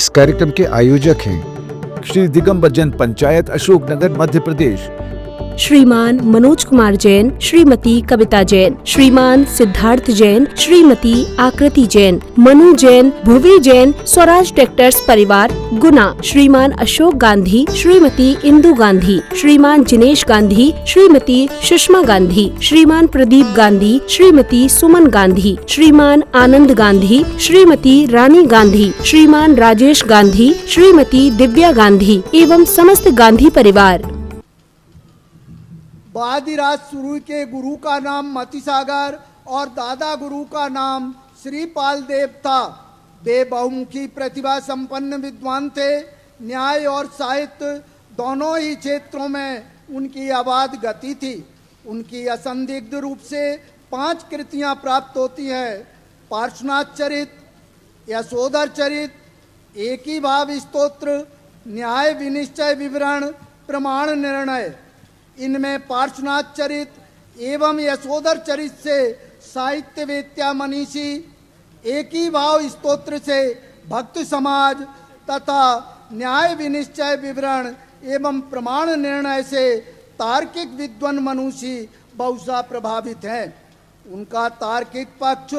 इस कार्यक्रम के आयोजक हैं श्री दिगंबर जैन पंचायत, अशोकनगर, मध्य प्रदेश। श्रीमान मनोज कुमार जैन, श्रीमती कविता जैन, श्रीमान सिद्धार्थ जैन, श्रीमती आकृति जैन, मनु जैन, भुवी जैन, स्वराज ट्रैक्टर्स परिवार, गुना, श्रीमान अशोक गांधी, श्रीमती इंदु गांधी, श्रीमान जिनेश गांधी, श्रीमती सुषमा गांधी, श्रीमान प्रदीप गांधी, श्रीमती सुमन गांधी, श्रीमान आनंद गांधी, श्रीमती रानी गांधी, श्रीमान राजेश गांधी, श्रीमती दिव्या गांधी एवं समस्त गांधी परिवार। बादीराज सूरी के गुरु का नाम मतिसागर और दादा गुरु का नाम श्रीपाल देव था। वे बहुमुखी प्रतिभा संपन्न विद्वान थे। न्याय और साहित्य दोनों ही क्षेत्रों में उनकी अबाध गति थी। उनकी असंदिग्ध रूप से 5 कृतियां प्राप्त होती हैं: पार्श्वनाथ चरित, यशोधर चरित, एक ही भाव स्तोत्र, न्याय विनिश्चय विवरण, प्रमाण निर्णय। इनमें पार्श्वनाथ चरित एवं यशोधर चरित से साहित्य वेत्या मनीषी, एक ही भाव स्तोत्र से भक्त समाज तथा न्याय विनिश्चय विवरण एवं प्रमाण निर्णय से तार्किक विद्वान मनुष्य बहुशा प्रभावित हैं। उनका तार्किक पक्ष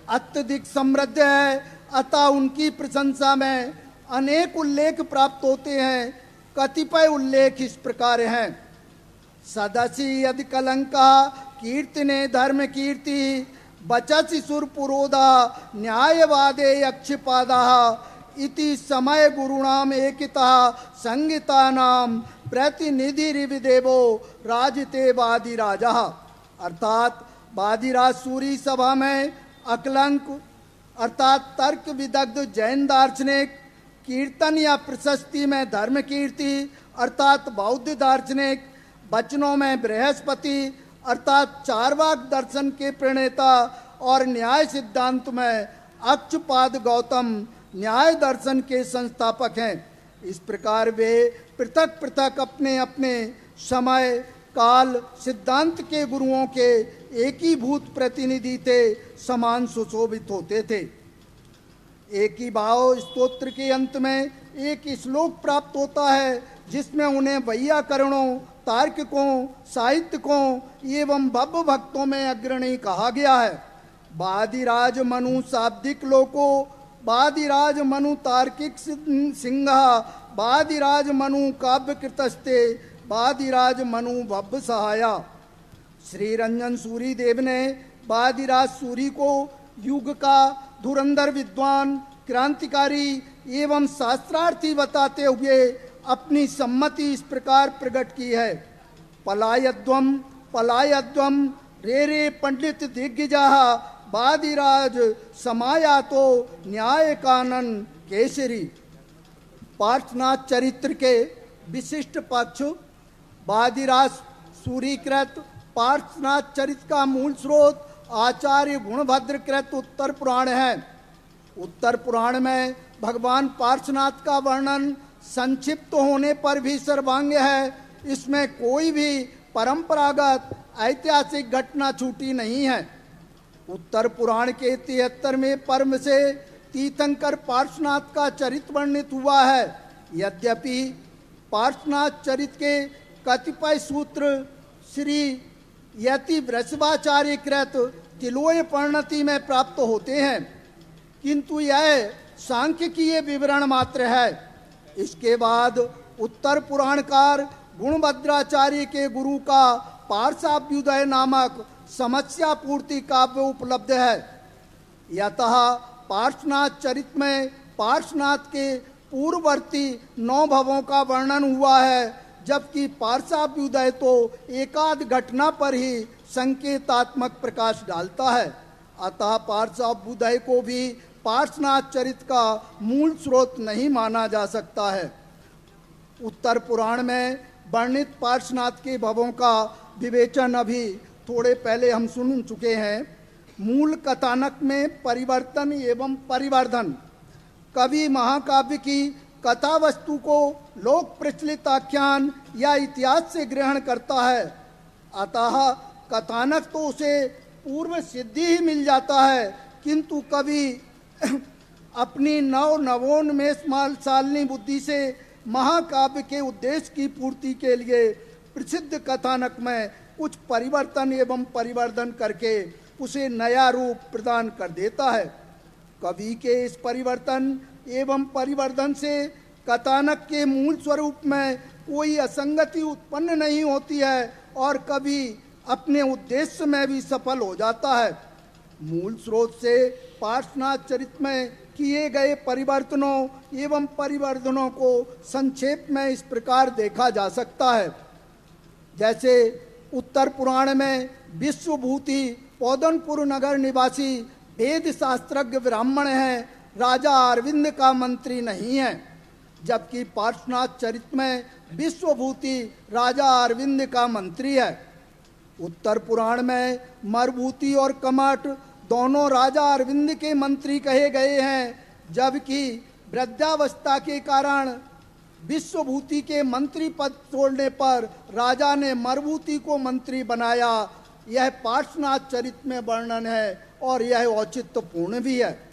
अत्यधिक समृद्ध है, अतः उनकी प्रशंसा में अनेक उल्लेख प्राप्त होते हैं। कतिपय उल्लेख इस प्रकार हैं: सदसी यदि कलंका कीर्तने धर्म कीर्ति, बचसि सुर पुरोधा न्यायवादे यक्षपादा, इति समय गुरुणाम एकिता संगीता नाम प्रतिनिधि रिविदेवो राजते वादिराजा। अर्थात वादिराज सूरी सभा में अकलंक अर्थात तर्क विदग्ध जैन दार्शनिक, कीर्तन या प्रशस्ति में धर्म कीर्ति अर्थात बौद्ध दार्शनिक, वचनों में बृहस्पति अर्थात चारवाक दर्शन के प्रणेता और न्याय सिद्धांत में अक्षपाद गौतम न्याय दर्शन के संस्थापक हैं। इस प्रकार वे पृथक पृथक अपने अपने समय काल सिद्धांत के गुरुओं के एकीभूत प्रतिनिधि थे, समान सुशोभित होते थे। एक ही भाव स्तोत्र के अंत में एक श्लोक प्राप्त होता है जिसमें उन्हें वैयाकरणों, तार्किकों, साहित्यकों एवं भव्य भक्तों में अग्रणी कहा गया है। बादिराज मनु शाब्दिक लोको, बादिराज मनु तार्किक सिंहा, बादिराज मनु काव्य कृतस्ते, बादिराज मनु भव्य सहाया। श्री रंजन सूरी देव ने बादिराज सूरी को युग का धुरंधर विद्वान, क्रांतिकारी एवं शास्त्रार्थी बताते हुए अपनी सम्मति इस प्रकार प्रकट की है: पलायद्वम पलायद्वम रे रे पंडित दिग्गजाः, बादिराज समायातो न्याय कानन केसरी। पार्श्वनाथ चरित्र के विशिष्ट पक्ष: बादिराज सूरीकृत पार्श्वनाथ चरित्र का मूल स्रोत आचार्य गुणभद्र कृत उत्तर पुराण है। उत्तर पुराण में भगवान पार्श्वनाथ का वर्णन संक्षिप्त होने पर भी सर्वांग है। इसमें कोई भी परंपरागत ऐतिहासिक घटना छूटी नहीं है। उत्तर पुराण के 73वें पर्व से तीर्थंकर पार्श्वनाथ का चरित्र वर्णित हुआ है। यद्यपि पार्श्वनाथ चरित्र के कतिपय सूत्र श्री यति वृषभाचार्य कृत तिलोय परिणति में प्राप्त होते हैं, किंतु यह सांख्यिकीय विवरण मात्र है। इसके बाद उत्तर पुराणकार गुणभद्राचार्य के गुरु का पार्श्वाभ्युदय नामक समस्या पूर्ति काव्य उपलब्ध है। यतः पार्श्वनाथ चरित्र में पार्श्वनाथ के पूर्ववर्ती 9 भवों का वर्णन हुआ है, जबकि पार्श्वाभ्युदय तो एकाध घटना पर ही संकेतात्मक प्रकाश डालता है। अतः पार्श्वाभ्युदय को भी पार्श्वनाथ चरित्र का मूल स्रोत नहीं माना जा सकता है। उत्तर पुराण में वर्णित पार्श्वनाथ के भवों का विवेचन अभी थोड़े पहले हम सुन चुके हैं। मूल कथानक में परिवर्तन एवं परिवर्धन। कवि महाकाव्य की कथा वस्तु को लोक प्रचलित आख्यान या इतिहास से ग्रहण करता है, अतः कथानक तो उसे पूर्व सिद्धि ही मिल जाता है, किंतु कवि अपनी नवोन्मेषशालिनी बुद्धि से महाकाव्य के उद्देश्य की पूर्ति के लिए प्रसिद्ध कथानक में कुछ परिवर्तन एवं परिवर्धन करके उसे नया रूप प्रदान कर देता है। कवि के इस परिवर्तन एवं परिवर्धन से कथानक के मूल स्वरूप में कोई असंगति उत्पन्न नहीं होती है और कवि अपने उद्देश्य में भी सफल हो जाता है। मूल स्रोत से पार्श्वनाथ चरित्र में किए गए परिवर्तनों एवं परिवर्धनों को संक्षेप में इस प्रकार देखा जा सकता है। जैसे उत्तर पुराण में विश्वभूति पौदनपुर नगर निवासी वेद शास्त्रज्ञ ब्राह्मण हैं, राजा अरविंद का मंत्री नहीं है, जबकि पार्श्वनाथ चरित्र में विश्वभूति राजा अरविंद का मंत्री है। उत्तर पुराण में मरभूति और कमठ दोनों राजा अरविंद के मंत्री कहे गए हैं, जबकि वृद्धावस्था के कारण विश्वभूति के मंत्री पद छोड़ने पर राजा ने मरभूति को मंत्री बनाया। यह पार्श्वनाथ चरित्र में वर्णन है और यह औचित्यपूर्ण भी है।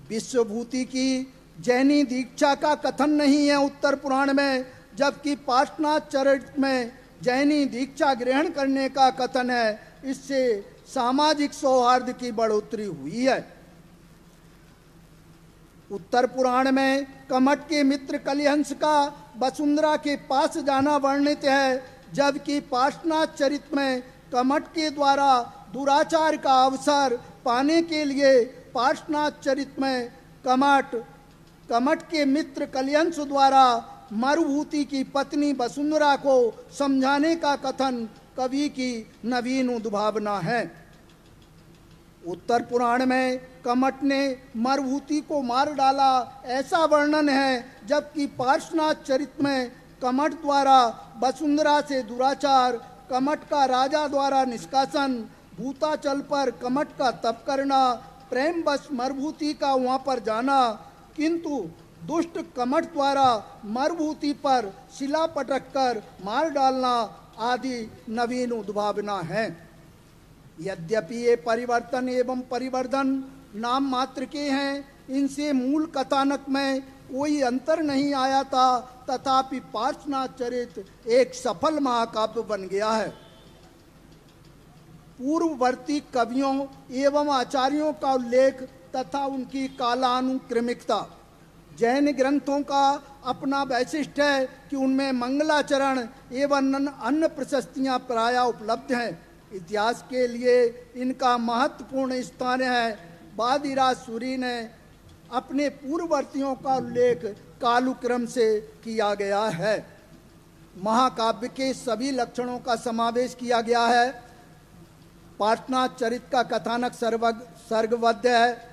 विश्वभूति की जैनी दीक्षा का कथन नहीं है उत्तर पुराण में, जबकि पार्श्वनाथ चरित्र में जैनी दीक्षा ग्रहण करने का कथन है। इससे सामाजिक सौहार्द की बढ़ोतरी हुई है। उत्तर पुराण में कमठ के मित्र कलिहंस का वसुंधरा के पास जाना वर्णित है, जबकि पार्श्वनाथ चरित्र में कमठ के द्वारा दुराचार का अवसर पाने के लिए पार्श्वनाथ चरित्र में कमठ के मित्र कलिहंस द्वारा मरुभूति की पत्नी वसुंधरा को समझाने का कथन कवि की नवीन उद्भावना है। उत्तर पुराण में कमठ ने मरुभूति को मार डाला ऐसा वर्णन है, जबकि पार्श्वनाथ चरित्र में कमठ द्वारा वसुंधरा से दुराचार, कमठ का राजा द्वारा निष्कासन, भूताचल पर कमठ का तप करना, प्रेम बस मरुभूति का वहां पर जाना, किंतु दुष्ट कमठ द्वारा मरुभूति पर शिला पटक कर मार डालना आदि नवीन उद्भावना है। यद्यपि ये परिवर्तन एवं परिवर्धन नाम मात्र के हैं, इनसे मूल कथानक में कोई अंतर नहीं आया था, तथापि पार्श्वनाथ चरित्र एक सफल महाकाव्य बन गया है। पूर्ववर्ती कवियों एवं आचार्यों का उल्लेख तथा उनकी कालानुक्रमिकता जैन ग्रंथों का अपना वैशिष्ट्य है कि उनमें मंगलाचरण एवं अन्य प्रशस्तियां प्रायः उपलब्ध हैं। इतिहास के लिए इनका महत्वपूर्ण स्थान है। वादिराज सूरी ने अपने पूर्ववर्तियों का उल्लेख कालुक्रम से किया गया है। महाकाव्य के सभी लक्षणों का समावेश किया गया है। पार्श्वनाथ चरित्र का कथानक सर्गबद्ध है।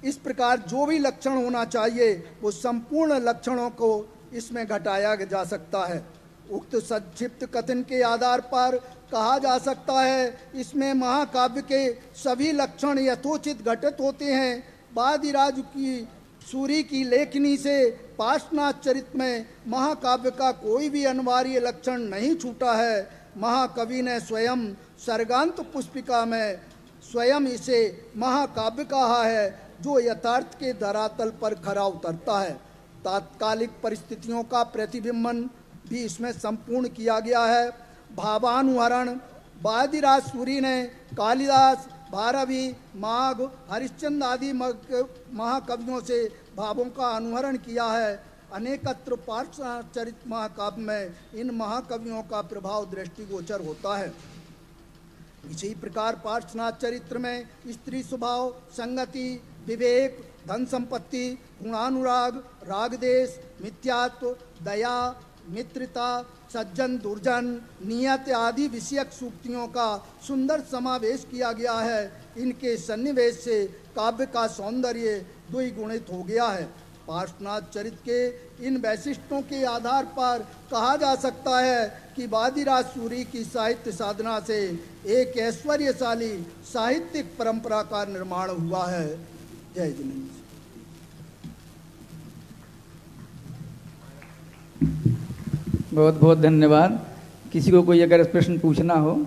इस प्रकार जो भी लक्षण होना चाहिए वो संपूर्ण लक्षणों को इसमें घटाया जा सकता है। उक्त संक्षिप्त कथन के आधार पर कहा जा सकता है इसमें महाकाव्य के सभी लक्षण यथोचित घटित होते हैं। वादिराज की सूरी की लेखनी से पार्श्वनाथ चरित्र में महाकाव्य का कोई भी अनिवार्य लक्षण नहीं छूटा है। महाकवि ने स्वयं सर्गांत पुष्पिका में स्वयं इसे महाकाव्य कहा है, जो यथार्थ के धरातल पर खरा उतरता है। तात्कालिक परिस्थितियों का प्रतिबिंबन भी इसमें संपूर्ण किया गया है। भावानुहरण वादिराज सूरी ने कालिदास, भारवी, माघ, हरिश्चंद्र आदि महाकवियों से भावों का अनुहरण किया है। अनेकत्र पार्श्वनाथ चरित्र महाकाव्य में इन महाकवियों का प्रभाव दृष्टिगोचर होता है। इसी प्रकार पार्श्वनाथ चरित्र में स्त्री स्वभाव, संगति, विवेक, धन संपत्ति, गुणानुराग, रागदेश, मिथ्यात्व, दया, मित्रता, सज्जन दुर्जन, नियत आदि विषयक सूक्तियों का सुंदर समावेश किया गया है। इनके सन्निवेश से काव्य का सौंदर्य द्विगुणित हो गया है। पार्श्वनाथ चरित्र के इन वैशिष्ट्यों के आधार पर कहा जा सकता है कि वादिराज सूरी की साहित्य साधना से एक ऐश्वर्यशाली साहित्यिक परंपरा का निर्माण हुआ है। जय जिनेन्द्र। बहुत बहुत धन्यवाद। किसी को कोई अगर प्रश्न पूछना हो,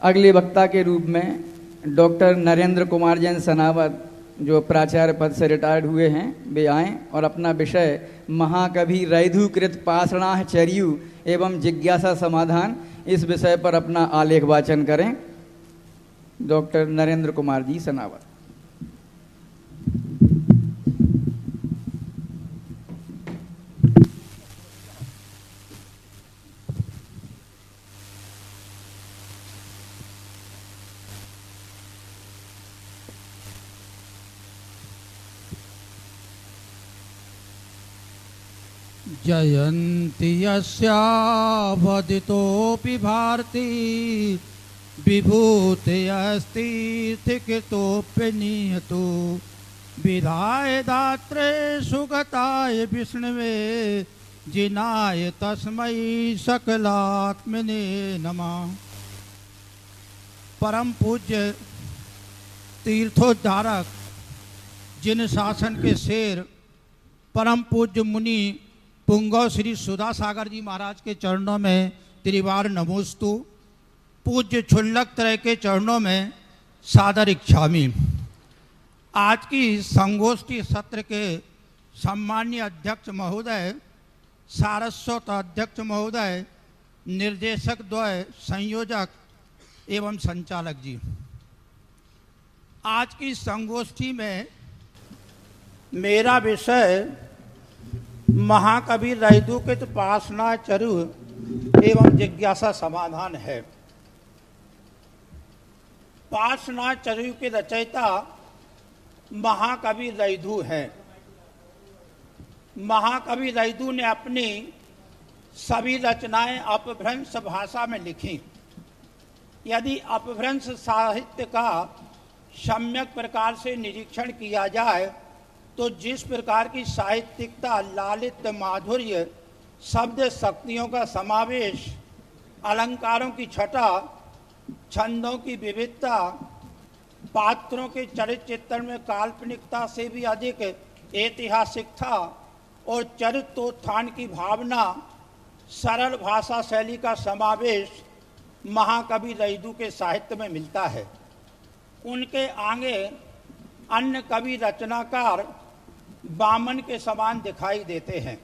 अगले वक्ता के रूप में डॉक्टर नरेंद्र कुमार जैन सनावत जो प्राचार्य पद से रिटायर्ड हुए हैं, वे आएँ और अपना विषय महाकवि रैधुकृत पाषाणाह चर्यु एवं जिज्ञासा समाधान इस विषय पर अपना आलेख वाचन करें। डॉक्टर नरेंद्र कुमार जी सनावत। जयन्ति यस्यावदितोऽपि भारती विभूतिरस्ति थिकृतोऽप्यनीयतो विधाय दात्रे सुगताय विष्णवे जिनाय तस्मै सकलात्मने नमः। परम पूज्य तीर्थोद्धारक जिन शासन के शेर परम पूज्य मुनि पुंगव श्री सुधा सागर जी महाराज के चरणों में त्रिवार नमोस्तु। पूज्य क्षुल्लक त्रय के चरणों में सादर इच्छामि। आज की संगोष्ठी सत्र के सम्मान्य अध्यक्ष महोदय, सारस्वत अध्यक्ष महोदय, निर्देशक द्वय, संयोजक एवं संचालक जी, आज की संगोष्ठी में मेरा विषय महाकवि रैधुकृत पाषाणाह चर्यु एवं जिज्ञासा समाधान है। पाषाणाह चर्यु के रचयिता महाकवि रैधु हैं। महाकवि रैधु ने अपनी सभी रचनाएं अपभ्रंश भाषा में लिखी। यदि अपभ्रंश साहित्य का सम्यक प्रकार से निरीक्षण किया जाए तो जिस प्रकार की साहित्यिकता, लालित्य, माधुर्य, शब्द शक्तियों का समावेश, अलंकारों की छटा, छंदों की विविधता, पात्रों के चरित्र चित्रण में काल्पनिकता से भी अधिक ऐतिहासिकता और चरित्रोत्थान की भावना, सरल भाषा शैली का समावेश महाकवि रैधु के साहित्य में मिलता है। उनके आगे अन्य कवि रचनाकार वामन के समान दिखाई देते हैं।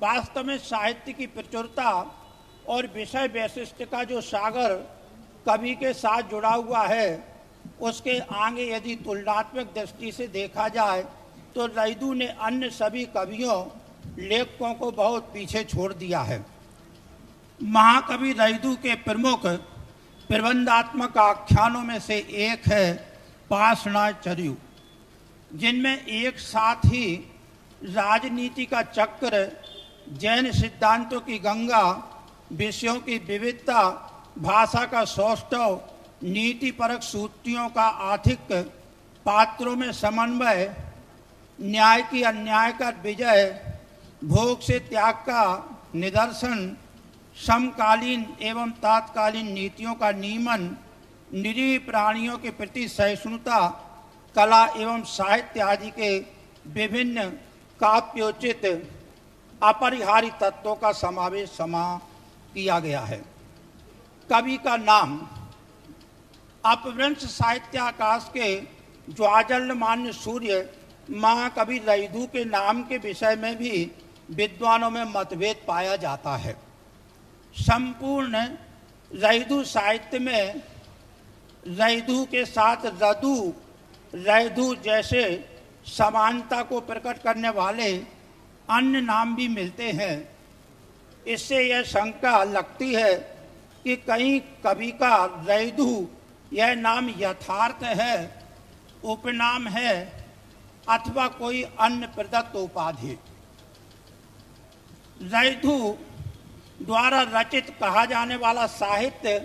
वास्तव में साहित्य की प्रचुरता और विषय वैशिष्ट का जो सागर कवि के साथ जुड़ा हुआ है, उसके आगे यदि तुलनात्मक दृष्टि से देखा जाए तो रैधु ने अन्य सभी कवियों, लेखकों को बहुत पीछे छोड़ दिया है। महाकवि रैधु के प्रमुख प्रबंधात्मक आख्यानों में से एक है पाषाणाह चर्यु, जिनमें एक साथ ही राजनीति का चक्र, जैन सिद्धांतों की गंगा, विषयों की विविधता, भाषा का सौष्ठव, नीतिपरक सूत्रियों का आधिक्य, पात्रों में समन्वय, न्याय की अन्याय का विजय, भोग से त्याग का निदर्शन, समकालीन एवं तात्कालीन नीतियों का नियमन, निरीह प्राणियों के प्रति सहिष्णुता, कला एवं साहित्य आदि के विभिन्न काव्योचित अपरिहार्य तत्वों का समावेश किया गया है। कवि का नाम अपभ्रंश साहित्याकाश के ज्वाजल्यमान्य सूर्य महाकवि रैधु के नाम के विषय में भी विद्वानों में मतभेद पाया जाता है। संपूर्ण रैधु साहित्य में रैधु के साथ रधु, रैधु जैसे समानता को प्रकट करने वाले अन्य नाम भी मिलते हैं। इससे यह शंका लगती है कि कहीं कवि का रैधु यह नाम यथार्थ है, उपनाम है अथवा कोई अन्य प्रदत्त उपाधि। रैधु द्वारा रचित कहा जाने वाला साहित्य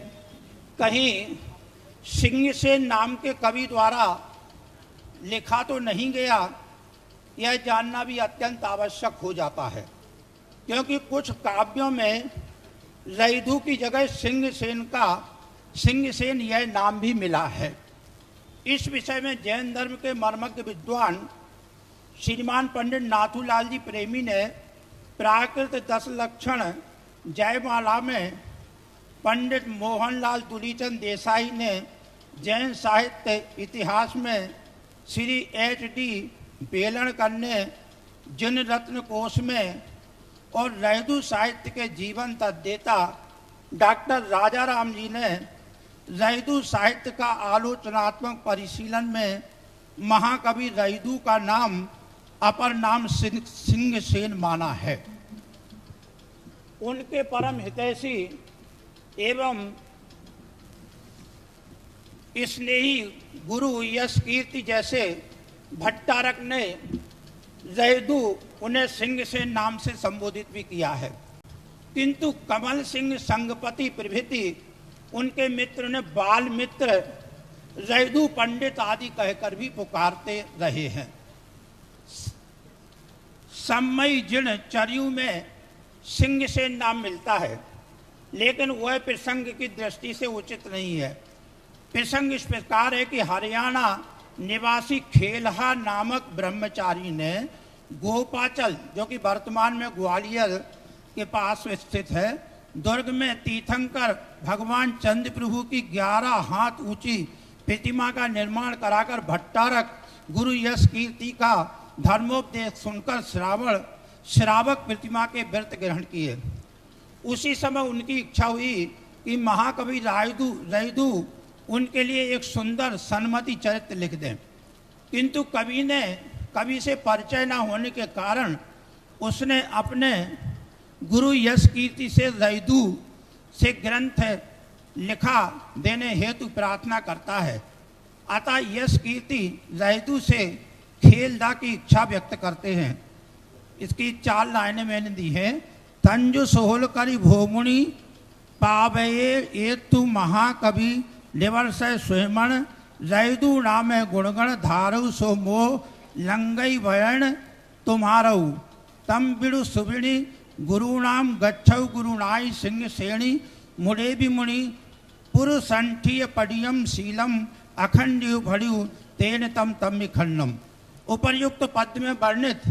कहीं सिंहसेन नाम के कवि द्वारा लिखा तो नहीं गया, यह जानना भी अत्यंत आवश्यक हो जाता है, क्योंकि कुछ काव्यों में रैधु की जगह सिंहसेन यह नाम भी मिला है। इस विषय में जैन धर्म के मर्मज्ञ विद्वान श्रीमान पंडित नाथूलाल जी प्रेमी ने प्राकृत दस लक्षण जयमाला में, पंडित मोहनलाल दुलीचंद देसाई ने जैन साहित्य इतिहास में श्री H.D. बेलणकर ने जिन रत्न कोश में और रैदू साहित्य के जीवंत अध्येता डॉक्टर राजा राम जी ने रैदू साहित्य का आलोचनात्मक परिशीलन में महाकवि रैदू का नाम अपर नाम सिंह सेन माना है। उनके परम हितैषी एवं स्नेही गुरु यश कीर्ति जैसे भट्टारक ने रैदू उन्हें सिंह सेन नाम से संबोधित भी किया है, किंतु कमल सिंह संगपति प्रभृति उनके मित्र ने बाल मित्र रैदू पंडित आदि कहकर भी पुकारते रहे हैं। सम्मई जीर्ण चर्यू में सिंह सेन नाम मिलता है, लेकिन वह प्रसंग की दृष्टि से उचित नहीं है। प्रसंग इस प्रकार है कि हरियाणा निवासी खेलहा नामक ब्रह्मचारी ने गोपाचल, जो कि वर्तमान में ग्वालियर के पास स्थित है, दुर्ग में तीर्थंकर भगवान चंद्र प्रभु की 11 हाथ ऊंची प्रतिमा का निर्माण कराकर भट्टारक गुरु यश कीर्ति का धर्मोपदेश सुनकर श्रावक प्रतिमा के व्रत ग्रहण किए। उसी समय उनकी इच्छा हुई कि महाकवि रैदू उनके लिए एक सुंदर सन्मति चरित्र लिख दें, किंतु कवि से परिचय न होने के कारण उसने अपने गुरु यश कीर्ति से रैदू से ग्रंथ लिखा देने हेतु प्रार्थना करता है। अतः यश कीर्ति रैदू से खेलदा की इच्छा व्यक्त करते हैं। इसकी 4 लाइनें मैंने दी हैं। तंजु सोहल करी भोमुनि पावये एतु महाकवि निवर्ष स्वयमण रैदू नाम गुणगण धारु सो मोह लंगई भयण तुम्हारऊ तम बिड़ु सुबिणी गुरुनाम गच्छौ गुरुनाई सिंह सेणी मुड़े भी मुनि पुरुषंठीय पडियम शीलम अखंड्यु भड़ियु तेन तम तम खंडम। उपर्युक्त पद में वर्णित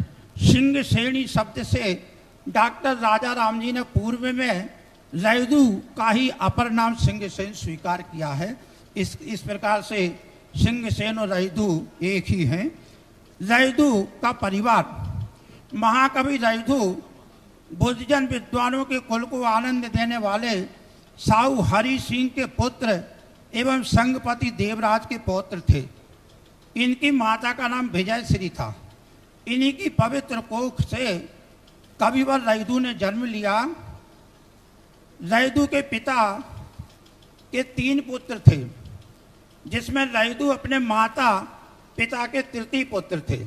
सिंह सेणी शब्द से डॉक्टर राजा राम जी ने पूर्व में रैदू का ही अपर नाम सिंह सेन स्वीकार किया है। इस प्रकार से सिंह सेन और रैदू एक ही हैं। रैदू का परिवार महाकवि रैदू बुद्धजन विद्वानों के कुल को आनंद देने वाले साहू हरि सिंह के पुत्र एवं संगपति देवराज के पौत्र थे। इनकी माता का नाम विजय श्री था। इन्हीं की पवित्र कोख से कविवर रैदू ने जन्म लिया। रैदू के पिता के 3 पुत्र थे, जिसमें रैदू अपने माता पिता के तृतीय पुत्र थे।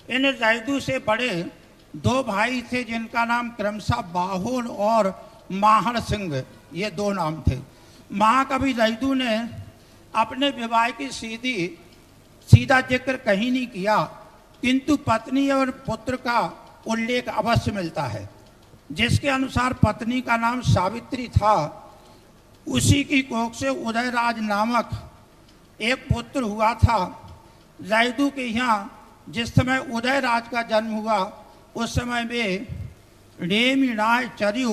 इन रैदू से बड़े 2 भाई थे, जिनका नाम क्रमशः बाहोल और माहड़ सिंह, ये 2 नाम थे। महाकवि रैदू ने अपने विवाह की सीधा जिक्र कहीं नहीं किया, किंतु पत्नी और पुत्र का उल्लेख अवश्य मिलता है, जिसके अनुसार पत्नी का नाम सावित्री था। उसी की कोख से उदयराज नामक एक पुत्र हुआ था। रैदू के यहाँ जिस समय उदयराज का जन्म हुआ, उस समय वे रेमिणाय चर्यु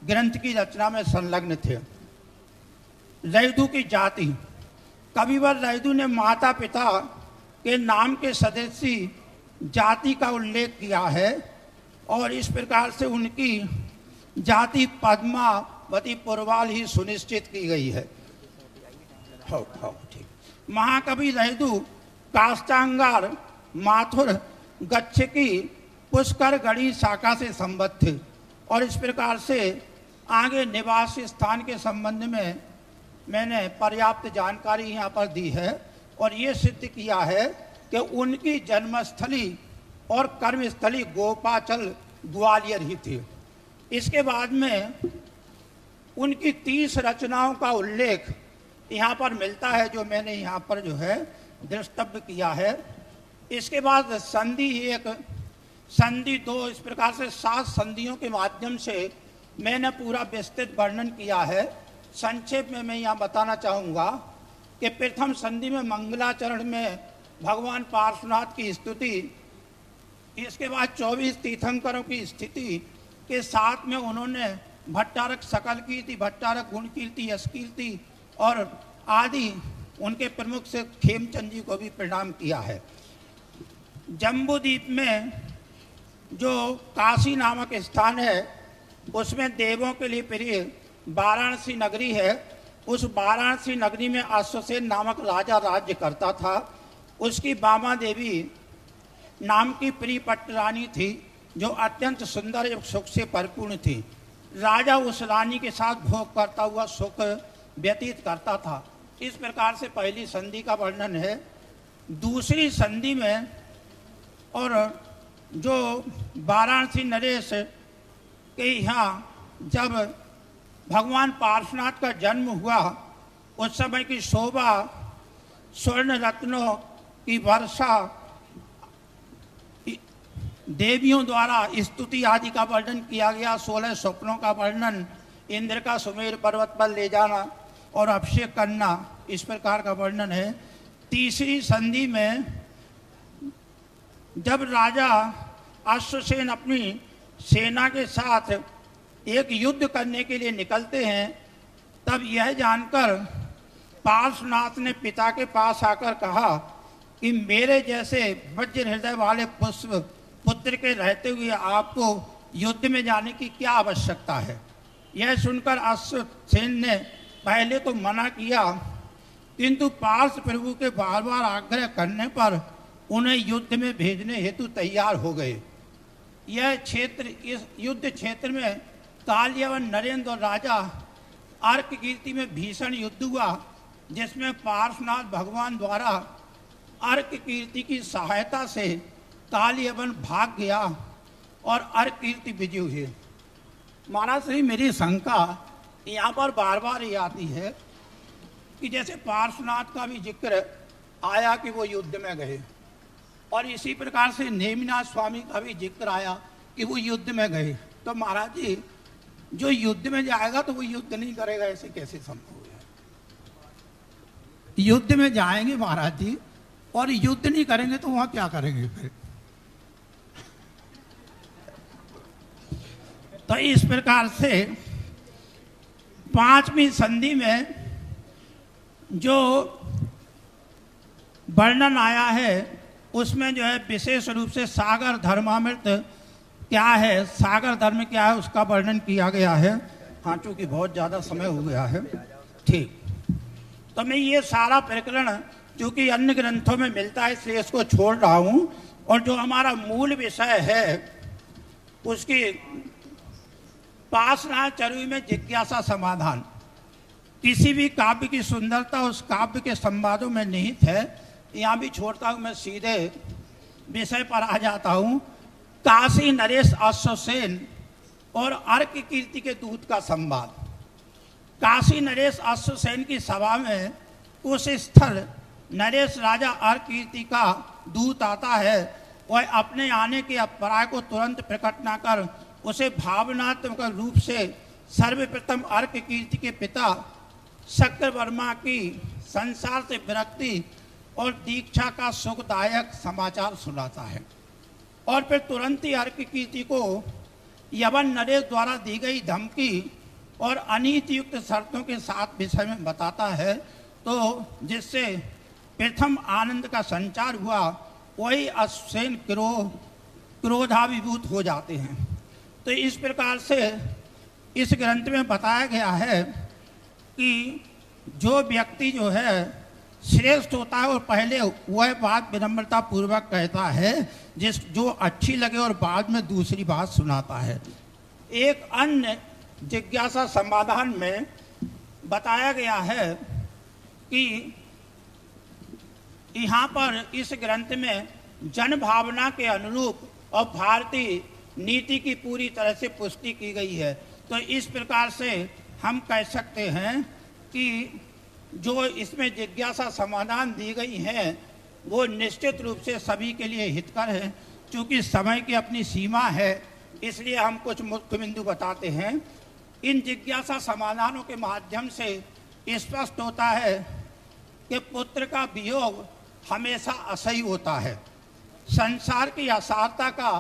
ग्रंथ की रचना में संलग्न थे। रैदू की जाति, कविवर रैदू ने माता पिता के नाम के सदस्य जाति का उल्लेख किया है और इस प्रकार से उनकी जाति पद्मावती पुरवाल ही सुनिश्चित की गई है। ठीक। महाकवि रैदू काष्टांगार माथुर गच्छकी पुष्कर गढ़ी शाखा से संबद्ध थे और इस प्रकार से आगे निवास स्थान के संबंध में मैंने पर्याप्त जानकारी यहाँ पर दी है और ये सिद्ध किया है कि उनकी जन्मस्थली और कर्मस्थली गोपाचल ग्वालियर ही थी। इसके बाद में उनकी 30 रचनाओं का उल्लेख यहाँ पर मिलता है, जो मैंने यहाँ पर जो है दृष्टव्य किया है। इसके बाद संधि 1, संधि 2, इस प्रकार से 7 संधियों के माध्यम से मैंने पूरा विस्तृत वर्णन किया है। संक्षेप में मैं यहाँ बताना चाहूँगा कि प्रथम संधि में मंगलाचरण में भगवान पार्श्वनाथ की स्तुति, इसके बाद 24 तीर्थंकरों की स्थिति के साथ में उन्होंने भट्टारक सकल कीर्ति, भट्टारक गुण कीर्ति, यश कीर्ति और आदि उनके प्रमुख से खेमचंद जी को भी प्रणाम किया है। जम्बूद्वीप में जो काशी नामक स्थान है उसमें देवों के लिए प्रिय वाराणसी नगरी है। उस वाराणसी नगरी में अश्वसेन नामक राजा राज्य करता था। उसकी बामा देवी नाम की प्रिय पट्टरानी थी जो अत्यंत सुंदर एवं सुख से परिपूर्ण थी। राजा उस रानी के साथ भोग करता हुआ सुख व्यतीत करता था। इस प्रकार से पहली संधि का वर्णन है। दूसरी संधि में और जो वाराणसी नरेश के यहाँ जब भगवान पार्श्वनाथ का जन्म हुआ उस समय की शोभा, स्वर्ण रत्नों की वर्षा, देवियों द्वारा स्तुति आदि का वर्णन किया गया। 16 स्वप्नों का वर्णन, इंद्र का सुमेर पर्वत पर ले जाना और अभिषेक करना, इस प्रकार का वर्णन है। तीसरी संधि में जब राजा अश्वसेन अपनी सेना के साथ एक युद्ध करने के लिए निकलते हैं तब यह जानकर पार्श्वनाथ ने पिता के पास आकर कहा कि मेरे जैसे वज्र हृदय वाले पुत्र के रहते हुए आपको युद्ध में जाने की क्या आवश्यकता है। यह सुनकर अश्वसेन ने पहले तो मना किया, किंतु पार्श्व प्रभु के बार बार आग्रह करने पर उन्हें युद्ध में भेजने हेतु तैयार हो गए। यह क्षेत्र, इस युद्ध क्षेत्र में कालयवन नरेंद्र और राजा अर्क कीर्ति में भीषण युद्ध हुआ, जिसमें पार्श्वनाथ भगवान द्वारा अर्क कीर्ति की सहायता से कालयवन भाग गया और अर्क कीर्ति विजय हुई। महाराज श्री, मेरी शंका यहाँ पर बार बार ये आती है कि जैसे पार्श्वनाथ का भी जिक्र आया कि वो युद्ध में गए, और इसी प्रकार से नेमिनाथ स्वामी का भी जिक्र आया कि वो युद्ध में गए, तो महाराज जी जो युद्ध में जाएगा तो वो युद्ध नहीं करेगा, ऐसे कैसे संभव है? युद्ध में जाएंगे महाराज जी और युद्ध नहीं करेंगे तो वहां क्या करेंगे फिर? तो इस प्रकार से पांचवी संधि में जो वर्णन आया है उसमें जो है विशेष रूप से सागर धर्मामृत क्या है, सागर धर्म क्या है, उसका वर्णन किया गया है। हाँ, चूंकि बहुत ज़्यादा समय हो गया है, ठीक, तो मैं ये सारा प्रकरण चूंकि अन्य ग्रंथों में मिलता है इसलिए इसको छोड़ रहा हूँ, और जो हमारा मूल विषय है उसकी पार्श्वनाथ चरयू में जिज्ञासा समाधान। किसी भी काव्य की सुंदरता उस काव्य के संवादों में निहित है। यहाँ भी छोड़ता हूँ, मैं सीधे विषय पर आ जाता हूँ। काशी नरेश अश्वसेन और अर्क कीर्ति के दूत का संवाद। काशी नरेश अश्वसेन की सभा में उस स्थल नरेश राजा अर्क कीर्ति का दूत आता है। वह अपने आने के अभिप्राय को तुरंत प्रकट न कर उसे भावनात्मक रूप से सर्वप्रथम अर्क कीर्ति के पिता शक्रवर्मा की संसार से विरक्ति और दीक्षा का सुखदायक समाचार सुनाता है, और फिर तुरंत ही अर्क कीर्ति को यवन नरेश द्वारा दी गई धमकी और अनीतियुक्त शर्तों के साथ विषय में बताता है, तो जिससे प्रथम आनंद का संचार हुआ वही अश्वसेन क्रोधाभिभूत हो जाते हैं। तो इस प्रकार से इस ग्रंथ में बताया गया है कि जो व्यक्ति जो है श्रेष्ठ होता है और पहले वह बात विनम्रता पूर्वक कहता है जो अच्छी लगे और बाद में दूसरी बात सुनाता है। एक अन्य जिज्ञासा समाधान में बताया गया है कि यहाँ पर इस ग्रंथ में जन भावना के अनुरूप और भारतीय नीति की पूरी तरह से पुष्टि की गई है। तो इस प्रकार से हम कह सकते हैं कि जो इसमें जिज्ञासा समाधान दी गई हैं वो निश्चित रूप से सभी के लिए हितकर है। चूँकि समय की अपनी सीमा है इसलिए हम कुछ मुख्य बिंदु बताते हैं। इन जिज्ञासा समाधानों के माध्यम से स्पष्ट होता है कि पुत्र का वियोग हमेशा असह्य होता है। संसार की असारता का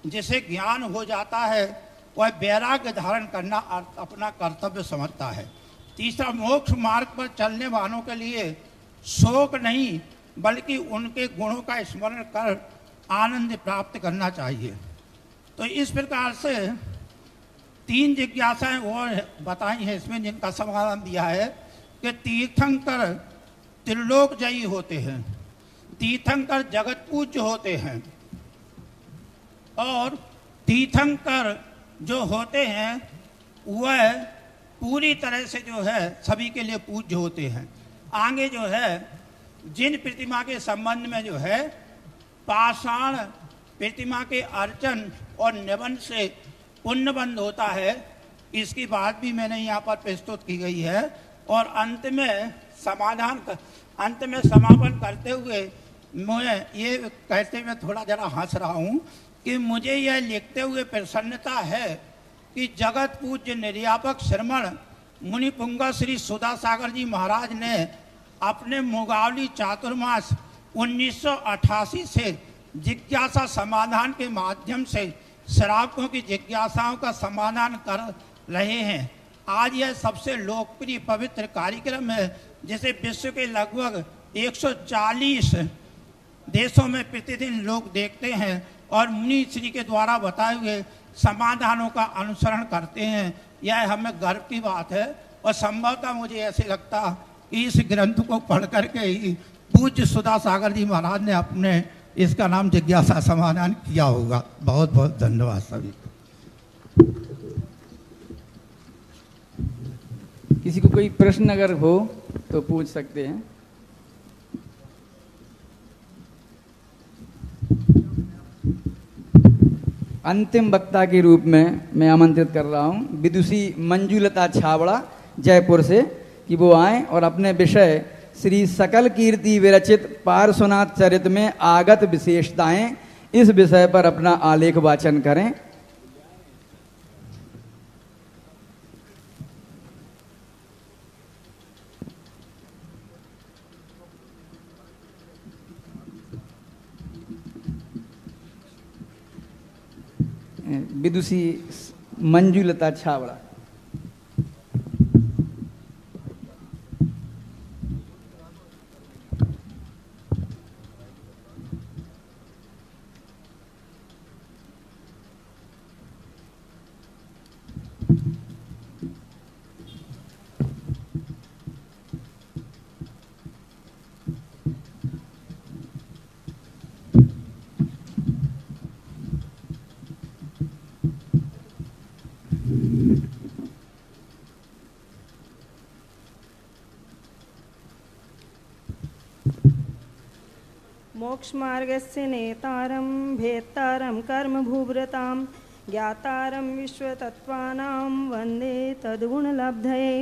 जिसे ज्ञान हो जाता है वह वैराग्य धारण करना अपना कर्तव्य समझता है। तीसरा, मोक्ष मार्ग पर चलने वालों के लिए शोक नहीं बल्कि उनके गुणों का स्मरण कर आनंद प्राप्त करना चाहिए। तो इस प्रकार से 3 जिज्ञासाएं और बताई हैं इसमें, जिनका समाधान दिया है कि तीर्थंकर त्रिलोक जयी होते हैं, तीर्थंकर जगत पूज्य होते हैं, और तीर्थंकर जो होते हैं वह पूरी तरह से जो है सभी के लिए पूज्य होते हैं। आगे जो है जिन प्रतिमा के संबंध में जो है पाषाण प्रतिमा के अर्चन और निबंध से पुण्यबंध होता है, इसकी बात भी मैंने यहाँ पर प्रस्तुत की गई है। और अंत में समापन करते हुए मैं ये कहते हुए थोड़ा जरा हंस रहा हूँ कि मुझे यह लिखते हुए प्रसन्नता है कि जगत पूज्य निर्यापक श्रमण मुनि पुंगा श्री सुधा सागर जी महाराज ने अपने मुगावली चातुर्मास 1988 से जिज्ञासा समाधान के माध्यम से श्रावकों की जिज्ञासाओं का समाधान कर रहे हैं। आज यह सबसे लोकप्रिय पवित्र कार्यक्रम है जिसे विश्व के लगभग 140 देशों में प्रतिदिन लोग देखते हैं और मुनि श्री के द्वारा बताए हुए समाधानों का अनुसरण करते हैं। यह हमें गर्व की बात है और संभवतः मुझे ऐसे लगता कि इस ग्रंथ को पढ़ करके ही पूज्य सुधा सागर जी महाराज ने अपने इसका नाम जिज्ञासा समाधान किया होगा। बहुत बहुत धन्यवाद सभी को। किसी को कोई प्रश्न अगर हो तो पूछ सकते हैं। अंतिम वक्ता के रूप में मैं आमंत्रित कर रहा हूं विदुषी मंजुलता छाबड़ा जयपुर से कि वो आएं और अपने विषय श्री सकल कीर्ति विरचित पार्श्वनाथ चरित में आगत विशेषताएं इस विषय पर अपना आलेख वाचन करें। विदुषी मंजुलता छाबड़ा। मोक्षमार्गस्य नेतारं भेत्तारं कर्मभूव्रतां ज्ञातारं विश्वतत्त्वानां वंदे तद्गुणलब्धये।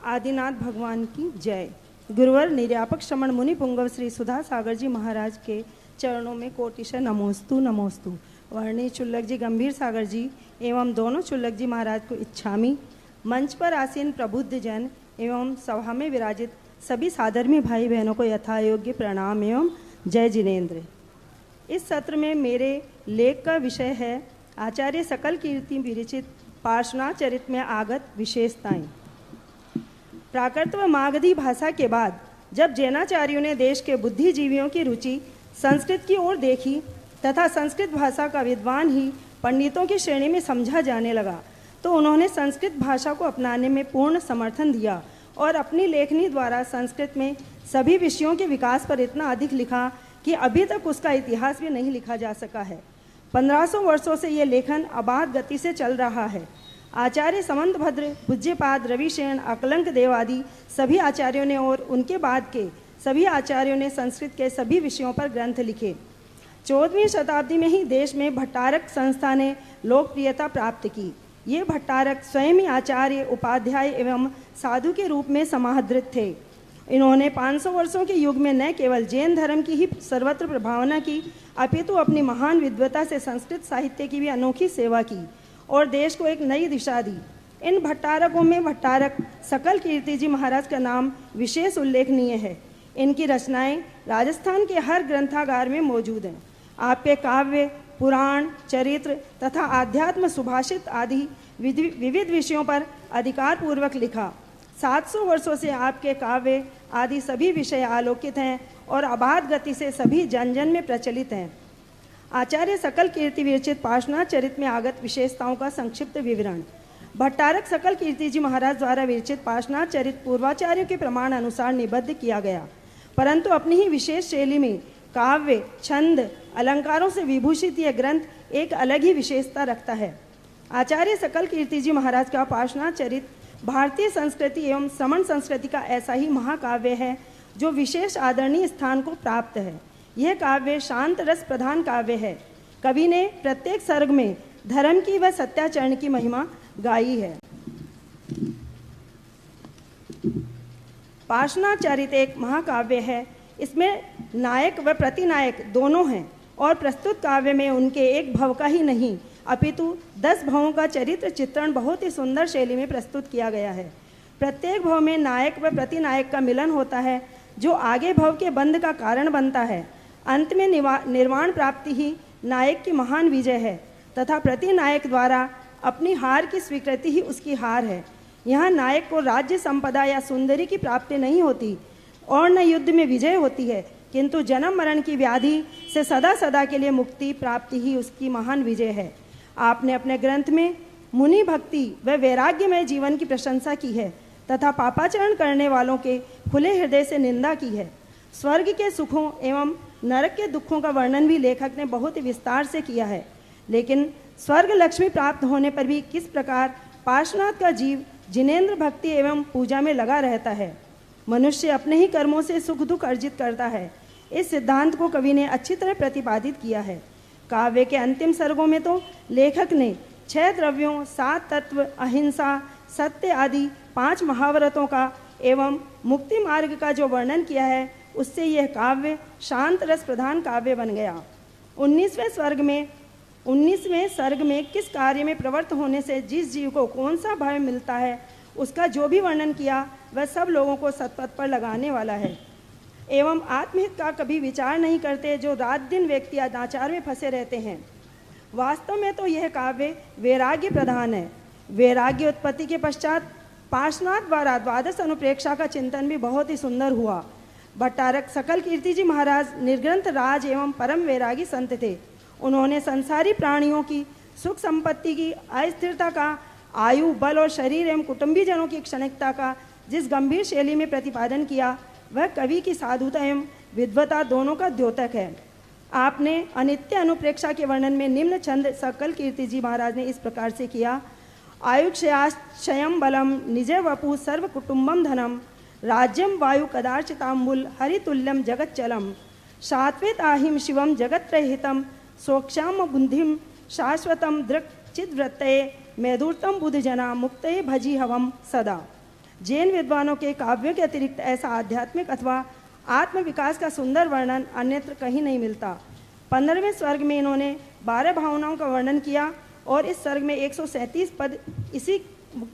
आदिनाथ भगवान की जय। गुरुवर निर्यापक श्रमण मुनि पुंगव श्री सुधा सागर जी महाराज के चरणों में कोटिशः नमोस्तु नमोस्तु। वर्णी चुल्लक जी गंभीर सागर जी एवं दोनों चुल्लक जी महाराज को इच्छामी। मंच पर आसीन प्रबुद्ध जन एवं सभा में विराजित सभी साधर्मी भाई बहनों को यथायोग्य प्रणाम एवं जय जिनेन्द्र। इस सत्र में मेरे लेख का विषय है आचार्य सकल कीर्ति विरचित पार्श्वनाथ चरित में आगत विशेषताएं। प्राकृत व मागधी भाषा के बाद जब जैनाचार्यों ने देश के बुद्धिजीवियों की रुचि संस्कृत की ओर देखी तथा संस्कृत भाषा का विद्वान ही पंडितों की श्रेणी में समझा जाने लगा, तो उन्होंने संस्कृत भाषा को अपनाने में पूर्ण समर्थन दिया और अपनी लेखनी द्वारा संस्कृत में सभी विषयों के विकास पर इतना अधिक लिखा कि अभी तक उसका इतिहास भी नहीं लिखा जा सका है। 1500 वर्षों से ये लेखन अबाध गति से चल रहा है। आचार्य समंतभद्र, पूज्यपाद रविशेन, अकलंक देव आदि सभी आचार्यों ने और उनके बाद के सभी आचार्यों ने संस्कृत के सभी विषयों पर ग्रंथ लिखे। 14वीं शताब्दी में ही देश में भट्टारक संस्था ने लोकप्रियता प्राप्त की। ये भट्टारक स्वयं ही आचार्य, उपाध्याय एवं साधु के रूप में समादृत थे। इन्होंने 500 वर्षों के युग में न केवल जैन धर्म की ही सर्वत्र प्रभावना की, अपितु अपनी महान विद्वता से संस्कृत साहित्य की भी अनोखी सेवा की और देश को एक नई दिशा दी। इन भट्टारकों में भट्टारक सकल कीर्ति जी महाराज का नाम विशेष उल्लेखनीय है। इनकी रचनाएं राजस्थान के हर ग्रंथागार में मौजूद हैं। आपके काव्य, पुराण, चरित्र तथा आध्यात्म सुभाषित आदि विविध विषयों पर अधिकार पूर्वक लिखा। 700 वर्षों से आपके काव्य आदि सभी विषय आलोकित हैं और अबाध गति से सभी जन जन में प्रचलित हैं। आचार्य सकल कीर्ति विरचित पार्श्वनाथ चरित में आगत विशेषताओं का संक्षिप्त विवरण। भट्टारक सकल कीर्ति जी महाराज द्वारा विरचित पार्श्वनाथ चरित पूर्वाचार्यों के प्रमाण अनुसार निबद्ध किया गया, परंतु अपनी ही विशेष शैली में काव्य, छंद, अलंकारों से विभूषित यह ग्रंथ एक अलग ही विशेषता रखता है। आचार्य सकल कीर्ति जी महाराज का पार्श्वनाथ चरित भारतीय संस्कृति एवं समण संस्कृति का ऐसा ही महाकाव्य है जो विशेष आदरणीय स्थान को प्राप्त है। यह काव्य शांत रस प्रधान काव्य है। कवि ने प्रत्येक सर्ग में धर्म की व सत्याचरण की महिमा गाई है। पार्श्वनाथ चरित एक महाकाव्य है। इसमें नायक व प्रतिनायक दोनों हैं और प्रस्तुत काव्य में उनके एक भव का ही नहीं अपितु 10 भवों का चरित्र चित्रण बहुत ही सुंदर शैली में प्रस्तुत किया गया है। प्रत्येक भव में नायक व प्रतिनायक का मिलन होता है जो आगे भव के बंध का कारण बनता है। अंत में निर्वाण प्राप्ति ही नायक की महान विजय है तथा प्रतिनायक द्वारा अपनी हार की स्वीकृति ही उसकी हार है। यहाँ नायक को राज्य संपदा या सुंदरी की प्राप्ति नहीं होती और न युद्ध में विजय होती है, किंतु जन्म मरण की व्याधि से सदा सदा के लिए मुक्ति प्राप्ति ही उसकी महान विजय है। आपने अपने ग्रंथ में मुनि भक्ति व वैराग्यमय जीवन की प्रशंसा की है तथा पापाचरण करने वालों के खुले हृदय से निंदा की है। स्वर्ग के सुखों एवं नरक के दुखों का वर्णन भी लेखक ने बहुत ही विस्तार से किया है, लेकिन स्वर्ग लक्ष्मी प्राप्त होने पर भी किस प्रकार पार्श्वनाथ का जीव जिनेंद्र भक्ति एवं पूजा में लगा रहता है। मनुष्य अपने ही कर्मों से सुख दुख अर्जित करता है। इस सिद्धांत को कवि ने अच्छी तरह प्रतिपादित किया है। काव्य के अंतिम सर्गों में तो लेखक ने 6 द्रव्यों, 7 तत्व, अहिंसा, सत्य आदि 5 महाव्रतों का एवं मुक्ति मार्ग का जो वर्णन किया है, उससे यह काव्य शांत रस प्रधान काव्य बन गया। 19वें सर्ग में किस कार्य में प्रवृत्त होने से जिस जीव को कौन सा भय मिलता है, उसका जो भी वर्णन किया वह सब लोगों को सतपथ पर लगाने वाला है। एवं आत्महित का कभी विचार नहीं करते जो रात दिन व्यक्ति अनाचार में फंसे रहते हैं। वास्तव में तो यह काव्य वैराग्य प्रधान है। वैराग्य उत्पत्ति के पश्चात पार्श्वनाथ द्वारा द्वादश अनुप्रेक्षा का चिंतन भी बहुत ही सुंदर हुआ। भट्टारक सकल कीर्ति जी महाराज निर्ग्रंथ राज एवं परम वैरागी संत थे। उन्होंने संसारी प्राणियों की सुख संपत्ति की अस्थिरता का, आयु, बल और शरीर एवं कुटुंबीजनों की क्षणिकता का जिस गंभीर शैली में प्रतिपादन किया, वह कवि की साधुता एवं विद्वता दोनों का द्योतक है। आपने अनित्य अनुप्रेक्षा के वर्णन में निम्न छंद सकल कीर्ति जी महाराज ने इस प्रकार से किया। आयुक्षयाश्चयम बलम निजे वपु सर्व कुटुंबम धनम राज्यम वायु कदार्चिताम्बुल हरितुल्यम जगच्चलम सात्वेताहिम शिवम जगत्रहितम सोक्षाम बुद्धिम शाश्वतम दृक् चिद्वृत्तये मेधूर्तम बुद्धजना मुक्तये भजी हवम सदा। जैन विद्वानों के काव्यों के अतिरिक्त ऐसा आध्यात्मिक अथवा आत्म विकास का सुंदर वर्णन अन्यत्र कहीं नहीं मिलता। 15वें स्वर्ग में इन्होंने 12 भावनाओं का वर्णन किया और इस सर्ग में 137 पद इसी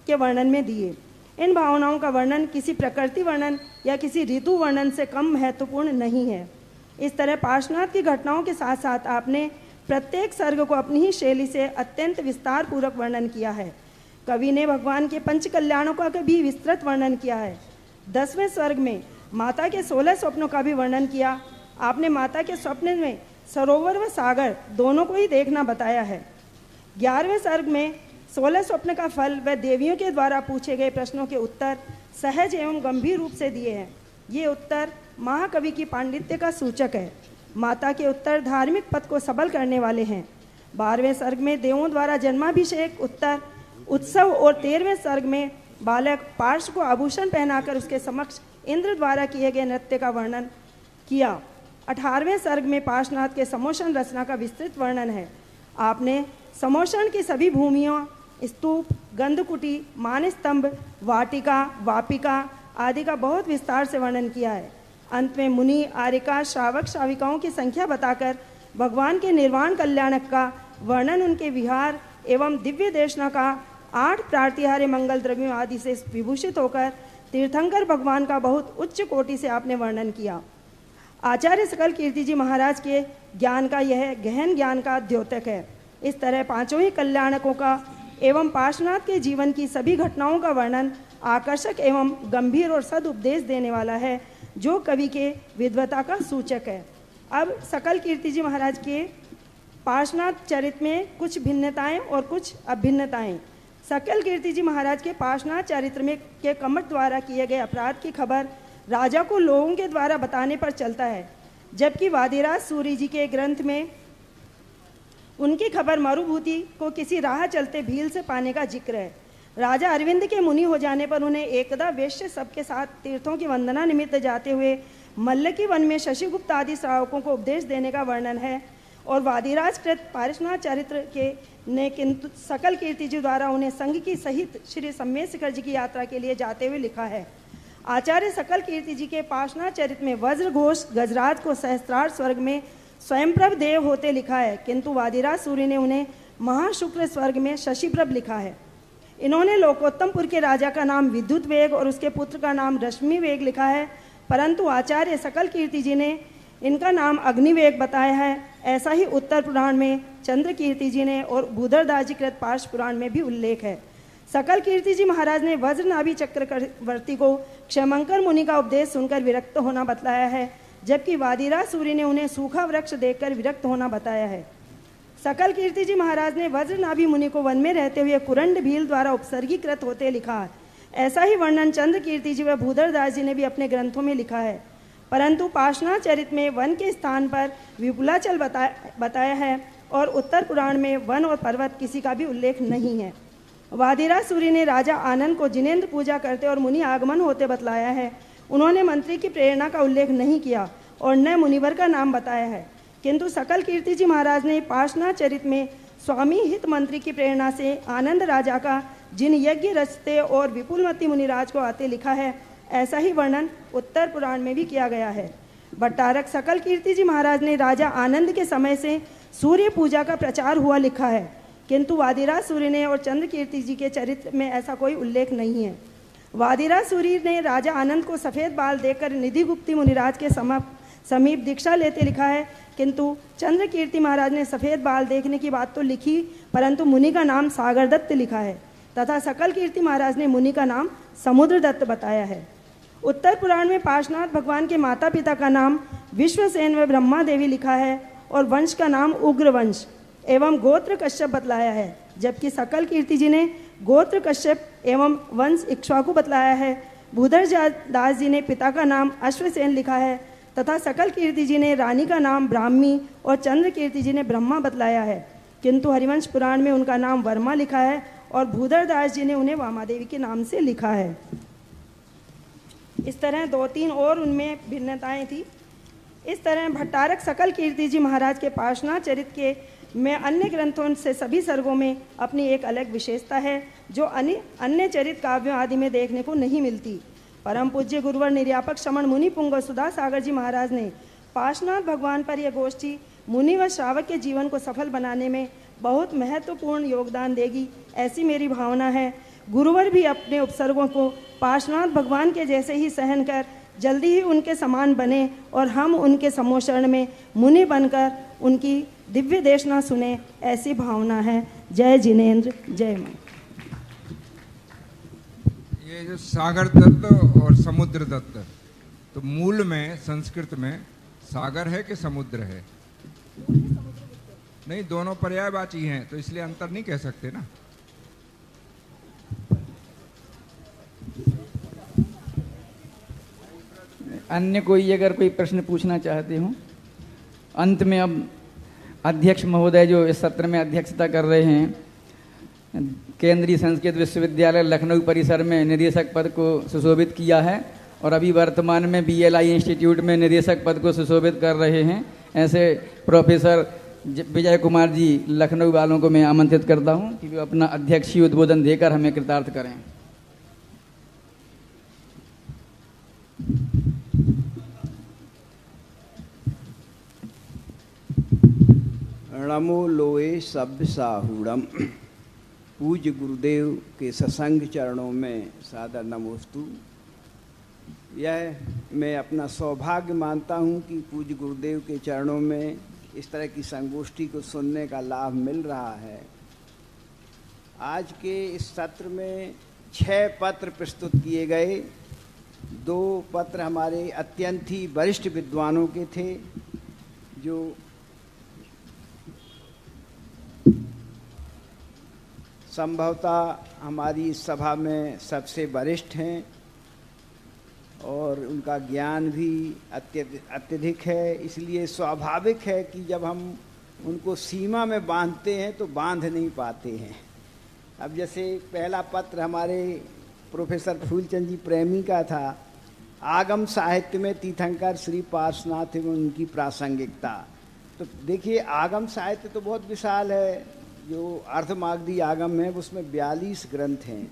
के वर्णन में दिए। इन भावनाओं का वर्णन किसी प्रकृति वर्णन या किसी ऋतु वर्णन से कम महत्वपूर्ण नहीं है। इस तरह पार्श्वनाथ की घटनाओं के साथ साथ आपने प्रत्येक सर्ग को अपनी ही शैली से अत्यंत विस्तार पूर्वक वर्णन किया है। कवि ने भगवान के पंच कल्याणों का भी विस्तृत वर्णन किया है। 10वें स्वर्ग में माता के 16 स्वप्नों का भी वर्णन किया। आपने माता के स्वप्न में सरोवर व सागर दोनों को ही देखना बताया है। 11वें सर्ग में 16 स्वप्न का फल व देवियों के द्वारा पूछे गए प्रश्नों के उत्तर सहज एवं गंभीर रूप से दिए हैं। ये उत्तर महाकवि की पांडित्य का सूचक है। माता के उत्तर धार्मिक पथ को सबल करने वाले हैं। 12वें सर्ग में देवों द्वारा जन्माभिषेक उत्तर उत्सव और 13वें सर्ग में बालक पार्श्व को आभूषण पहनाकर उसके समक्ष इंद्र द्वारा किए गए नृत्य का वर्णन किया। 18वें सर्ग में पार्श्वनाथ के समोषण रचना का विस्तृत वर्णन है। आपने समोषण की सभी भूमियों, स्तूप, गंधकुटी, मानस्तंभ, वाटिका, वापिका आदि का बहुत विस्तार से वर्णन किया है। अंत में मुनि, आर्यिका, श्रावक, श्राविकाओं की संख्या बताकर भगवान के निर्वाण कल्याणक का वर्णन, उनके विहार एवं दिव्य देशना का 8 प्रातिहार्य मंगल द्रव्यों आदि से विभूषित होकर तीर्थंकर भगवान का बहुत उच्च कोटि से आपने वर्णन किया। आचार्य सकल कीर्ति जी महाराज के ज्ञान का यह गहन ज्ञान का द्योतक है। इस तरह पांचों ही कल्याणकों का एवं पार्श्वनाथ के जीवन की सभी घटनाओं का वर्णन आकर्षक एवं गंभीर और सद उपदेश देने वाला है, जो कवि के विद्वता का सूचक है। अब सकल कीर्ति जी महाराज के पार्श्वनाथ चरित में कुछ भिन्नताएं और कुछ अभिन्नताएं। सकल कीर्ति जी महाराज के पार्श्वनाथ चरित्र में के कमठ द्वारा किए गए अपराध की खबर राजा को लोगों के द्वारा बताने पर चलता है, जबकि वादिराज सूरी जी के ग्रंथ में उनकी खबर मरुभूति को किसी राह चलते भील से पाने का जिक्र है। राजा अरविंद के मुनि हो जाने पर उन्हें एकदा वेश्य सबके साथ तीर्थों की वंदना निमित्त जाते हुए मल्लकी वन में शशिगुप्त आदि श्रावकों को उपदेश देने का वर्णन है। और वादिराज कृत पार्श्वनाथ चरित्र के ने किंतु सकल कीर्ति जी द्वारा उन्हें संघ की सहित श्री सम्मेद शिखर जी की यात्रा के लिए जाते हुए लिखा है। आचार्य सकल कीर्ति जी के पार्श्वनाथ चरित्र में वज्र घोष गजराज को सहस्त्रार्थ स्वर्ग में स्वयंप्रभ देव होते लिखा है, किंतु वादिराज सूर्य ने उन्हें महाशुक्र स्वर्ग में शशिप्रभ लिखा है। इन्होंने लोकोत्तमपुर के राजा का नाम विद्युत वेग और उसके पुत्र का नाम रश्मि वेग लिखा है, परंतु आचार्य सकल कीर्ति जी ने इनका नाम अग्निवेग बताया है। ऐसा ही उत्तर पुराण में चंद्र कीर्ति जी ने और भूधरदास जी कृत पार्श्व पुराण में भी उल्लेख है। सकल कीर्ति जी महाराज ने वज्र नाभि चक्रवर्ती को क्षमंकर मुनि का उपदेश सुनकर विरक्त होना बतलाया है, जबकि वादिराज सूर्य ने उन्हें सूखा वृक्ष देखकर विरक्त होना बताया है। सकल कीर्ति जी महाराज ने वज्र नाभि मुनि को वन में रहते हुए कुरंड भील द्वारा उपसर्गीकृत होते लिखा है। ऐसा ही वर्णन चंद्र कीर्ति जी व भूधरदास जी ने भी अपने ग्रंथों में लिखा है, परंतु पार्श्वनाथ चरित में वन के स्थान पर विपुलाचल बताया है और उत्तर पुराण में वन और पर्वत किसी का भी उल्लेख नहीं है। वादिराज सूर्य ने राजा आनंद को जिनेंद्र पूजा करते और मुनि आगमन होते बतलाया है। उन्होंने मंत्री की प्रेरणा का उल्लेख नहीं किया और न मुनिवर का नाम बताया है, किंतु सकल कीर्ति जी महाराज ने पार्श्वनाथ चरित में स्वामी हित मंत्री की प्रेरणा से आनंद राजा का जिन यज्ञ रचते और विपुलमती मुनिराज को आते लिखा है। ऐसा ही वर्णन उत्तर पुराण में भी किया गया है। भट्टारक सकल कीर्ति जी महाराज ने राजा आनंद के समय से सूर्य पूजा का प्रचार हुआ लिखा है, किंतु वादिराज सूर्य ने और चंद्र कीर्ति जी के चरित्र में ऐसा कोई उल्लेख नहीं है। वादिराज सूर्य ने राजा आनंद को सफ़ेद बाल देखकर निधि गुप्ती मुनिराज के समीप दीक्षा लेते लिखा है, किंतु चंद्र कीर्ति महाराज ने सफ़ेद बाल देखने की बात तो लिखी, परंतु मुनि का नाम सागर दत्त लिखा है, तथा सकल कीर्ति महाराज ने मुनि का नाम समुद्र दत्त बताया है। उत्तर पुराण में पार्श्वनाथ भगवान के माता पिता का नाम विश्वसेन व ब्रह्मा देवी लिखा है और वंश का नाम उग्र वंश एवं गोत्र कश्यप बतलाया है, जबकि सकल कीर्ति जी ने गोत्र कश्यप एवं वंश इक्ष्वाकु बतलाया है। भूधरदास जी ने पिता का नाम अश्वसेन लिखा है तथा सकल कीर्ति जी ने रानी का नाम ब्राह्मी और चंद्र कीर्ति जी ने ब्रह्मा बतलाया है, किंतु हरिवंश पुराण में उनका नाम वर्मा लिखा है और भूधरदास जी ने उन्हें वामादेवी के नाम से लिखा है। इस तरह 2-3 और उनमें भिन्नताएं थी। इस तरह भट्टारक सकल कीर्ति जी महाराज के पार्श्वनाथ चरित के में अन्य ग्रंथों से सभी सर्गों में अपनी एक अलग विशेषता है, जो अन्य चरित काव्यों आदि में देखने को नहीं मिलती। परम पूज्य गुरुवर निर्यापक श्रमण मुनि पुंग सुधा सागर जी महाराज ने पार्श्वनाथ भगवान पर यह गोष्ठी मुनि व श्रावक के जीवन को सफल बनाने में बहुत महत्वपूर्ण योगदान देगी, ऐसी मेरी भावना है। गुरुवर भी अपने उपसर्गों को पार्श्वनाथ भगवान के जैसे ही सहन कर जल्दी ही उनके समान बने और हम उनके समोशरण में मुनि बनकर उनकी दिव्य देशना सुने, ऐसी भावना है। जय जिनेंद्र, जय मां। ये जो सागर दत्त और समुद्र दत्त, तो मूल में संस्कृत में सागर है कि समुद्र है? नहीं, दोनों पर्यायवाची हैं, तो इसलिए अंतर नहीं कह सकते ना। अन्य कोई अगर कोई प्रश्न पूछना चाहते हो? अंत में अब अध्यक्ष महोदय जो इस सत्र में अध्यक्षता कर रहे हैं, केंद्रीय संस्कृत विश्वविद्यालय लखनऊ परिसर में निदेशक पद को सुशोभित किया है और अभी वर्तमान में BLI इंस्टीट्यूट में निदेशक पद को सुशोभित कर रहे हैं, ऐसे प्रोफेसर विजय कुमार जी लखनऊ वालों को मैं आमंत्रित करता हूं कि वे अपना अध्यक्षीय उद्बोधन देकर हमें कृतार्थ करें। नमो लोए सभ्य साहूड़म। पूज्य गुरुदेव के सत्संग चरणों में सादर नमोस्तु। यह मैं अपना सौभाग्य मानता हूँ कि पूज्य गुरुदेव के चरणों में इस तरह की संगोष्ठी को सुनने का लाभ मिल रहा है। आज के इस सत्र में 6 पत्र प्रस्तुत किए गए। 2 पत्र हमारे अत्यंत ही वरिष्ठ विद्वानों के थे, जो संभवतः हमारी सभा में सबसे वरिष्ठ हैं और उनका ज्ञान भी अत्यधिक है। इसलिए स्वाभाविक है कि जब हम उनको सीमा में बांधते हैं तो बांध नहीं पाते हैं। अब जैसे पहला पत्र हमारे प्रोफेसर फूलचंद जी प्रेमी का था, आगम साहित्य में तीर्थंकर श्री पार्श्वनाथ एवं उनकी प्रासंगिकता। तो देखिए, आगम साहित्य तो बहुत विशाल है। जो अर्धमागधी आगम है उसमें 42 ग्रंथ हैं।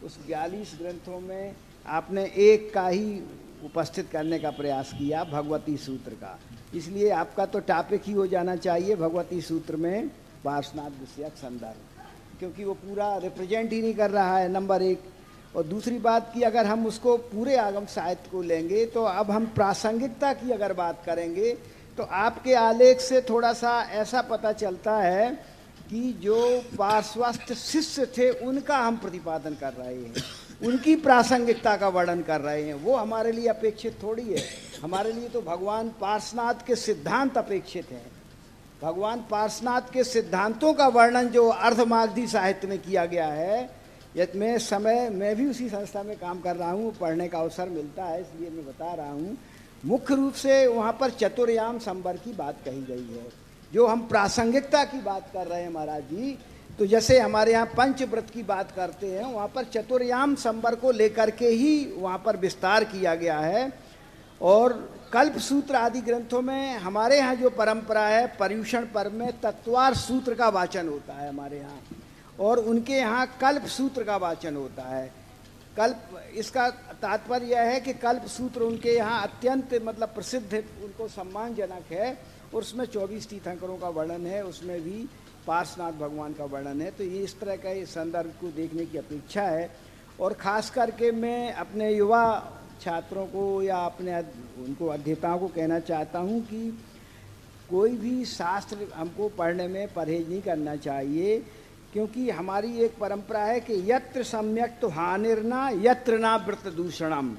उस 42 ग्रंथों में आपने एक का ही उपस्थित करने का प्रयास किया, भगवती सूत्र का। इसलिए आपका तो टॉपिक ही हो जाना चाहिए भगवती सूत्र में पार्श्वनाथ विषयक संदर्भ, क्योंकि वो पूरा रिप्रेजेंट ही नहीं कर रहा है, नंबर 1। और दूसरी बात कि अगर हम उसको पूरे आगम साहित्य को लेंगे तो अब हम प्रासंगिकता की अगर बात करेंगे तो आपके आलेख से थोड़ा सा ऐसा पता चलता है कि जो पार्श्वस्थ शिष्य थे उनका हम प्रतिपादन कर रहे हैं, उनकी प्रासंगिकता का वर्णन कर रहे हैं। वो हमारे लिए अपेक्षित थोड़ी है। हमारे लिए तो भगवान पार्श्वनाथ के सिद्धांत अपेक्षित हैं। भगवान पार्श्वनाथ के सिद्धांतों का वर्णन जो अर्धमागधी साहित्य में किया गया है, मैं भी उसी संस्था में काम कर रहा हूँ, पढ़ने का अवसर मिलता है, इसलिए मैं बता रहा हूँ। मुख्य रूप से वहाँ पर चतुर्याम संवर की बात कही गई है। जो हम प्रासंगिकता की बात कर रहे हैं महाराज जी, तो जैसे हमारे यहाँ पंचव्रत की बात करते हैं, वहाँ पर चतुर्याम संवर को लेकर के ही वहाँ पर विस्तार किया गया है। और कल्प सूत्र आदि ग्रंथों में हमारे यहाँ जो परंपरा है, पर्युषण पर्व में तत्वार सूत्र का वाचन होता है हमारे यहाँ, और उनके यहाँ कल्प सूत्र का वाचन होता है। कल्प, इसका तात्पर्य यह है कि कल्प सूत्र उनके यहाँ अत्यंत मतलब प्रसिद्ध, उनको सम्मानजनक है, और उसमें 24 तीर्थंकरों का वर्णन है, उसमें भी पार्श्वनाथ भगवान का वर्णन है। तो ये इस तरह का संदर्भ को देखने की अपेक्षा है। और ख़ास करके मैं अपने युवा छात्रों को या अपने उनको अध्येताओं को कहना चाहता हूँ कि कोई भी शास्त्र हमको पढ़ने में परहेज नहीं करना चाहिए, क्योंकि हमारी एक परंपरा है कि यत्र सम्यक तो हानिर्ना यत्र ना व्रत दूषणम।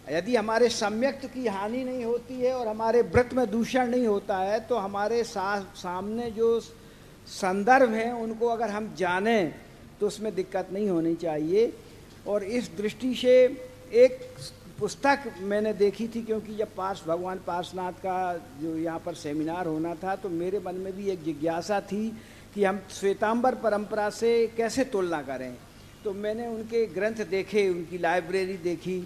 यदि हमारे सम्यक्त की हानि नहीं होती है और हमारे व्रत में दूषण नहीं होता है तो हमारे सामने जो संदर्भ हैं उनको अगर हम जानें तो उसमें दिक्कत नहीं होनी चाहिए। और इस दृष्टि से एक पुस्तक मैंने देखी थी, क्योंकि जब भगवान पार्श्वनाथ का जो यहाँ पर सेमिनार होना था तो मेरे मन में भी एक जिज्ञासा थी कि हम श्वेतांबर परंपरा से कैसे तुलना करें। तो मैंने उनके ग्रंथ देखे, उनकी लाइब्रेरी देखी,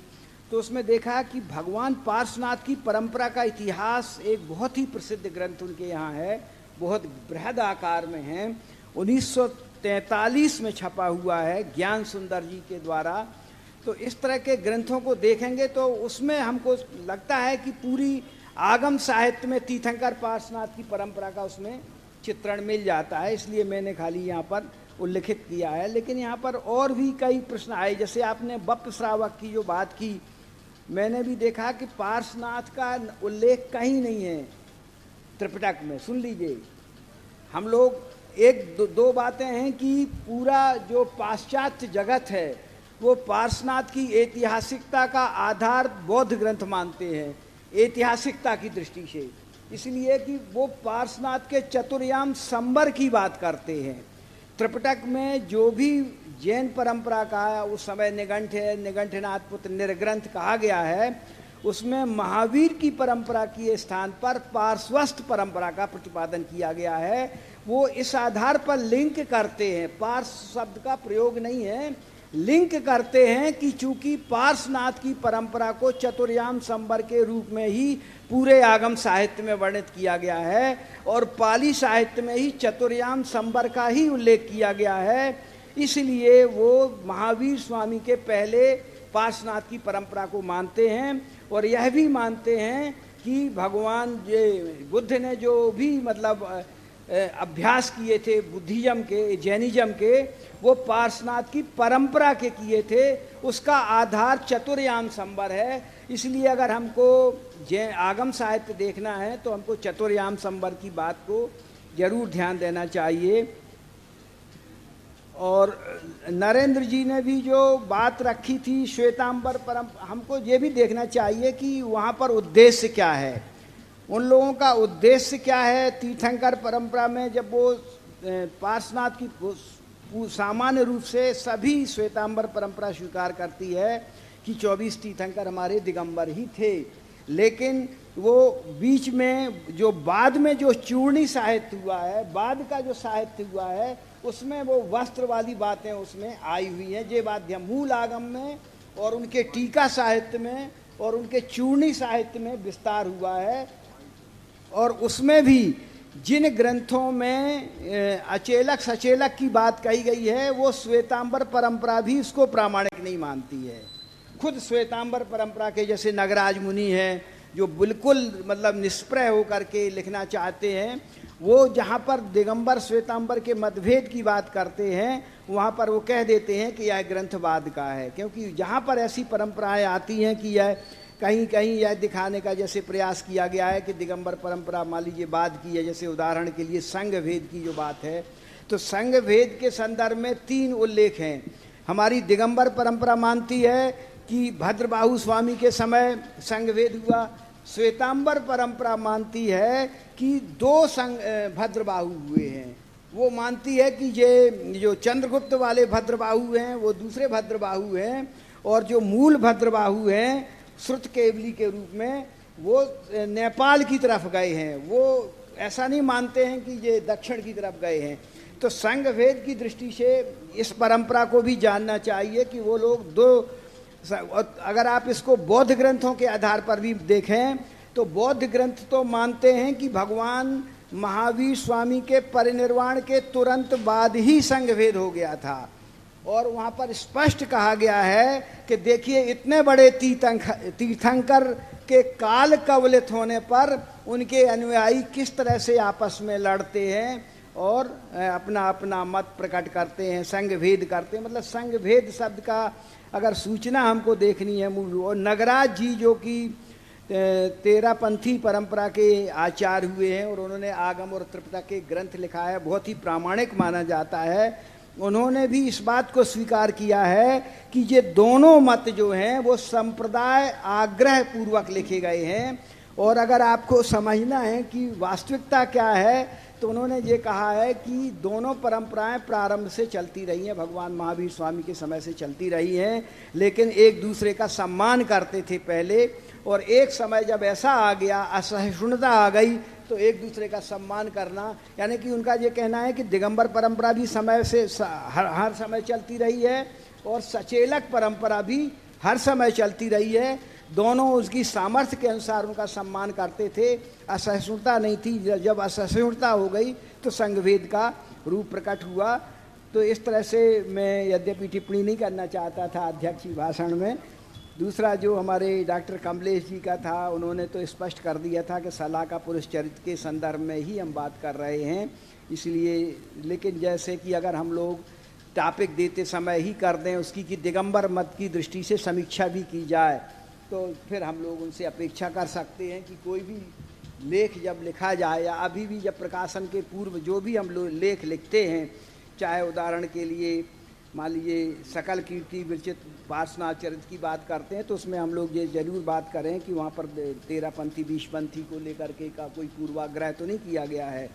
तो उसमें देखा कि भगवान पार्श्वनाथ की परंपरा का इतिहास एक बहुत ही प्रसिद्ध ग्रंथ उनके यहाँ है, बहुत बृहद आकार में है, 1943 में छपा हुआ है ज्ञान सुंदर जी के द्वारा। तो इस तरह के ग्रंथों को देखेंगे तो उसमें हमको लगता है कि पूरी आगम साहित्य में तीर्थंकर पार्श्वनाथ की परंपरा का उसमें चित्रण मिल जाता है। इसलिए मैंने खाली यहाँ पर उल्लिखित किया है। लेकिन यहाँ पर और भी कई प्रश्न आए, जैसे आपने बप्प श्रावक की जो बात की, मैंने भी देखा कि पार्श्वनाथ का उल्लेख कहीं नहीं है त्रिपिटक में। सुन लीजिए, हम लोग दो बातें हैं कि पूरा जो पाश्चात्य जगत है वो पार्श्वनाथ की ऐतिहासिकता का आधार बौद्ध ग्रंथ मानते हैं ऐतिहासिकता की दृष्टि से, इसलिए कि वो पार्श्वनाथ के चतुर्याम संवर की बात करते हैं। त्रिपिटक में जो भी जैन परंपरा का उस समय निगंठ है, निगंठनाथ पुत्र निर्ग्रंथ कहा गया है, उसमें महावीर की परंपरा के स्थान पर पार्श्वस्थ परंपरा का प्रतिपादन किया गया है। वो इस आधार पर लिंक करते हैं, पार्श्व शब्द का प्रयोग नहीं है, लिंक करते हैं कि चूंकि पार्श्वनाथ की परंपरा को चतुर्याम संवर के रूप में ही पूरे आगम साहित्य में वर्णित किया गया है और पाली साहित्य में ही चतुर्याम संवर का ही उल्लेख किया गया है, इसलिए वो महावीर स्वामी के पहले पार्श्वनाथ की परंपरा को मानते हैं। और यह भी मानते हैं कि भगवान बुद्ध ने जो भी मतलब अभ्यास किए थे बुद्धिज्म के, जैनिज्म के, वो पार्श्वनाथ की परंपरा के किए थे, उसका आधार चतुर्याम संवर है। इसलिए अगर हमको आगम साहित्य देखना है तो हमको चतुर्याम संवर की बात को जरूर ध्यान देना चाहिए। और नरेंद्र जी ने भी जो बात रखी थी श्वेतांबर परंपरा, हमको ये भी देखना चाहिए कि वहाँ पर उद्देश्य क्या है, उन लोगों का उद्देश्य क्या है। तीर्थंकर परंपरा में जब वो पार्श्वनाथ की सामान्य रूप से सभी श्वेतांबर परंपरा स्वीकार करती है कि 24 तीर्थंकर हमारे दिगंबर ही थे, लेकिन वो बीच में जो बाद में जो चूर्णी साहित्य हुआ है, बाद का जो साहित्य हुआ है, उसमें वो वस्त्र वाली बातें उसमें आई हुई हैं। ये बात मूल आगम में और उनके टीका साहित्य में और उनके चूर्णी साहित्य में विस्तार हुआ है। और उसमें भी जिन ग्रंथों में अचेलक सचेलक की बात कही गई है, वो श्वेतांबर परंपरा भी उसको प्रामाणिक नहीं मानती है। खुद श्वेतांबर परंपरा के जैसे नगराज मुनि हैं, जो बिल्कुल मतलब निष्प्रय होकर के लिखना चाहते हैं, वो जहाँ पर दिगंबर श्वेतांबर के मतभेद की बात करते हैं, वहाँ पर वो कह देते हैं कि यह ग्रंथवाद का है, क्योंकि जहाँ पर ऐसी परंपराएं आती हैं कि यह कहीं कहीं यह दिखाने का जैसे प्रयास किया गया है कि दिगंबर परंपरा मान लीजिए बाद की है, जैसे उदाहरण के लिए संघ भेद की जो बात है, तो संघ भेद के संदर्भ में 3 उल्लेख हैं। हमारी दिगंबर परंपरा मानती है कि भद्रबाहु स्वामी के समय संघ भेद हुआ। श्वेतांबर परंपरा मानती है कि 2 भद्रबाहु हुए हैं। वो मानती है कि ये जो चंद्रगुप्त वाले भद्रबाहु हैं वो दूसरे भद्रबाहु हैं, और जो मूल भद्रबाहु हैं श्रुत केवली के रूप में वो नेपाल की तरफ गए हैं। वो ऐसा नहीं मानते हैं कि ये दक्षिण की तरफ गए हैं। तो संघ भेद की दृष्टि से इस परंपरा को भी जानना चाहिए कि वो लोग 2, अगर आप इसको बौद्ध ग्रंथों के आधार पर भी देखें तो बौद्ध ग्रंथ तो मानते हैं कि भगवान महावीर स्वामी के परिनिर्वाण के तुरंत बाद ही संघ भेद हो गया था, और वहाँ पर स्पष्ट कहा गया है कि देखिए इतने बड़े तीर्थंकर के काल कवलित होने पर उनके अनुयायी किस तरह से आपस में लड़ते हैं और अपना अपना मत प्रकट करते हैं, संघ भेद करते हैं। मतलब संघ भेद शब्द का अगर सूचना हमको देखनी है मूल, और नगराज जी जो कि 13 पंथी परंपरा के आचार्य हुए हैं और उन्होंने आगम और त्रिपिटक के ग्रंथ लिखा है, बहुत ही प्रामाणिक माना जाता है। उन्होंने भी इस बात को स्वीकार किया है कि ये दोनों मत जो हैं वो संप्रदाय आग्रह पूर्वक लिखे गए हैं, और अगर आपको समझना है कि वास्तविकता क्या है तो उन्होंने ये कहा है कि दोनों परंपराएं प्रारंभ से चलती रही हैं, भगवान महावीर स्वामी के समय से चलती रही हैं, लेकिन एक दूसरे का सम्मान करते थे पहले, और एक समय जब ऐसा आ गया, असहिष्णुता आ गई, तो एक दूसरे का सम्मान करना, यानी कि उनका ये कहना है कि दिगंबर परंपरा भी समय से हर समय चलती रही है और सचेलक परंपरा भी हर समय चलती रही है। दोनों उसकी सामर्थ्य के अनुसार उनका सम्मान करते थे, असहिष्णुता नहीं थी। जब असहिष्णुता हो गई तो संघभेद का रूप प्रकट हुआ। तो इस तरह से मैं यद्यपि टिप्पणी नहीं करना चाहता था अध्यक्ष की भाषण में। दूसरा जो हमारे डॉक्टर कमलेश जी का था, उन्होंने तो स्पष्ट कर दिया था कि सलाह का पुरुष चरित्र के संदर्भ में ही हम बात कर रहे हैं, इसलिए। लेकिन जैसे कि अगर हम लोग टॉपिक देते समय ही कर दें उसकी कि दिगंबर मत की दृष्टि से समीक्षा भी की जाए, तो फिर हम लोग उनसे अपेक्षा कर सकते हैं कि कोई भी लेख जब लिखा जाए या अभी भी जब प्रकाशन के पूर्व जो भी हम लोग लेख लिखते हैं, चाहे उदाहरण के लिए मान लीजिए सकल कीर्ति विरचित पार्श्वनाथ चरित्र की बात करते हैं, तो उसमें हम लोग ये जरूर बात करें कि वहाँ पर 13 पंथी 20 पंथी को लेकर के का कोई पूर्वाग्रह तो नहीं किया गया है।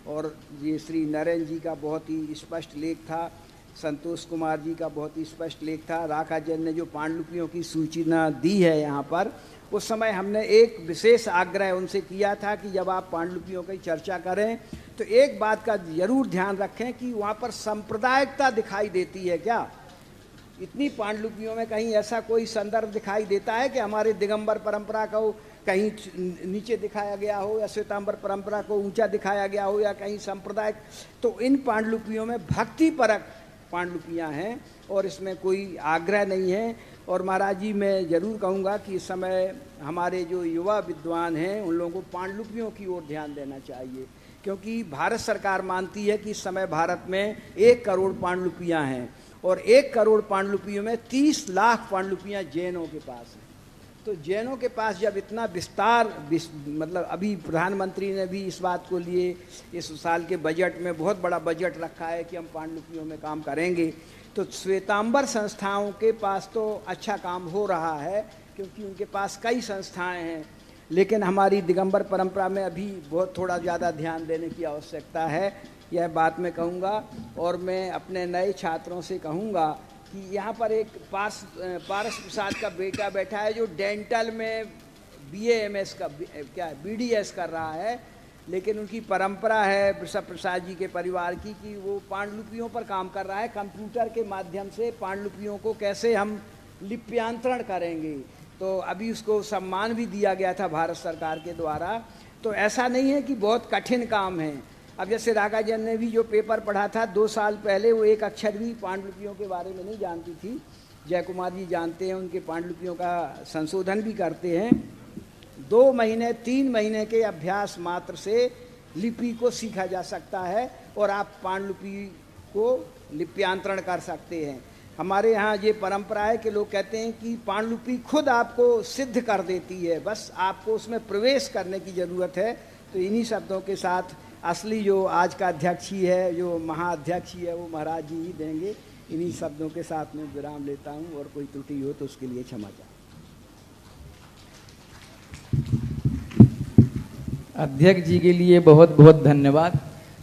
और ये श्री नरेंद्र जी का बहुत ही स्पष्ट लेख था, संतोष कुमार जी का बहुत ही स्पष्ट लेख था। राकाजन ने जो पांडुलिपियों की सूचना दी है यहाँ पर, उस समय हमने एक विशेष आग्रह उनसे किया था कि जब आप पांडुलिपियों की चर्चा करें तो एक बात का जरूर ध्यान रखें कि वहाँ पर सांप्रदायिकता दिखाई देती है क्या। इतनी पांडुलिपियों में कहीं ऐसा कोई संदर्भ दिखाई देता है कि हमारे दिगंबर परंपरा को कहीं नीचे दिखाया गया हो या श्वेतांबर परंपरा को ऊंचा दिखाया गया हो या कहीं सांप्रदायिक। तो इन पांडुलिपियों में भक्ति परक पांडुलिपियाँ हैं और इसमें कोई आग्रह नहीं है। और महाराज जी मैं ज़रूर कहूँगा कि इस समय हमारे जो युवा विद्वान हैं उन लोगों को पांडुलिपियों की ओर ध्यान देना चाहिए, क्योंकि भारत सरकार मानती है कि इस समय भारत में 1 करोड़ पांडुलिपियाँ हैं और 1 करोड़ पांडुलिपियों में 30 लाख पांडुलिपियाँ जैनों के पास हैं। तो जैनों के पास जब इतना मतलब अभी प्रधानमंत्री ने भी इस बात को लिए इस साल के बजट में बहुत बड़ा बजट रखा है कि हम पांडुलिपियों में काम करेंगे, तो श्वेतांबर संस्थाओं के पास तो अच्छा काम हो रहा है क्योंकि उनके पास कई संस्थाएं हैं, लेकिन हमारी दिगंबर परंपरा में अभी बहुत थोड़ा ज़्यादा ध्यान देने की आवश्यकता है। यह बात मैं कहूँगा और मैं अपने नए छात्रों से कहूँगा कि यहाँ पर एक पारस प्रसाद का बेटा बैठा है जो डेंटल में BAMS का BDS कर रहा है, लेकिन उनकी परंपरा है वृषभ प्रसाद जी के परिवार की कि वो पांडुलिपियों पर काम कर रहा है, कंप्यूटर के माध्यम से पांडुलिपियों को कैसे हम लिप्यांतरण करेंगे। तो अभी उसको सम्मान भी दिया गया था भारत सरकार के द्वारा। तो ऐसा नहीं है कि बहुत कठिन काम है। अब जैसे रागा जैन ने भी जो पेपर पढ़ा था 2 साल पहले, वो एक अक्षर भी पांडुलिपियों के बारे में नहीं जानती थी। जय कुमार जी जानते हैं, उनके पांडुलिपियों का संशोधन भी करते हैं। 2 महीने 3 महीने के अभ्यास मात्र से लिपि को सीखा जा सकता है और आप पांडुलिपि को लिप्यांतरण कर सकते हैं। हमारे यहाँ ये परंपरा है कि लोग कहते हैं कि पांडुलिपि खुद आपको सिद्ध कर देती है, बस आपको उसमें प्रवेश करने की ज़रूरत है। तो इन्हीं शब्दों के साथ असली जो आज का अध्यक्ष ही है, जो महाअध्यक्ष ही है, वो महाराज जी ही देंगे। इन्हीं शब्दों के साथ मैं विराम लेता हूँ और कोई त्रुटि हो तो उसके लिए क्षमा चाहूँ। अध्यक्ष जी के लिए बहुत बहुत धन्यवाद।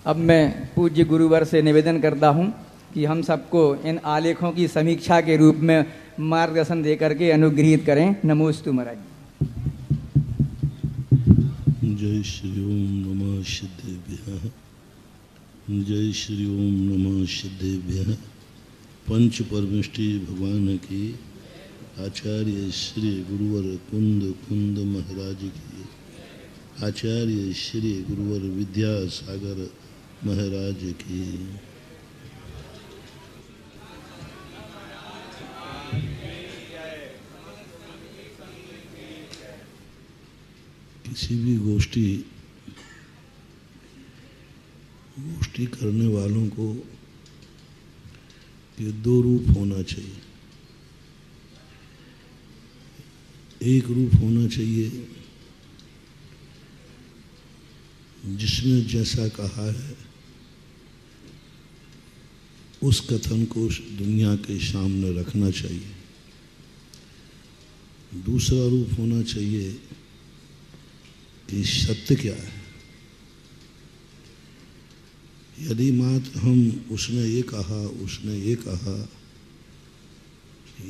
अब मैं पूज्य गुरुवर से निवेदन करता हूँ कि हम सबको इन आलेखों की समीक्षा के रूप में मार्गदर्शन देकर के अनुग्रहित करें। नमोस्तु महाराज। जय श्री ओम नमः सिद्धेभ्यः। जय श्री ओम नमः सिद्धेभ्यः। पंच परमेष्टि भगवान की, आचार्य श्री गुरुवर कुंद महाराज की, आचार्य श्री गुरुवर विद्यासागर महाराज की। किसी भी गोष्ठी करने वालों को ये 2 रूप होना चाहिए। एक रूप होना चाहिए जिसने जैसा कहा है उस कथन को दुनिया के सामने रखना चाहिए। दूसरा रूप होना चाहिए कि सत्य क्या है। यदि मात्र हम उसने ये कहा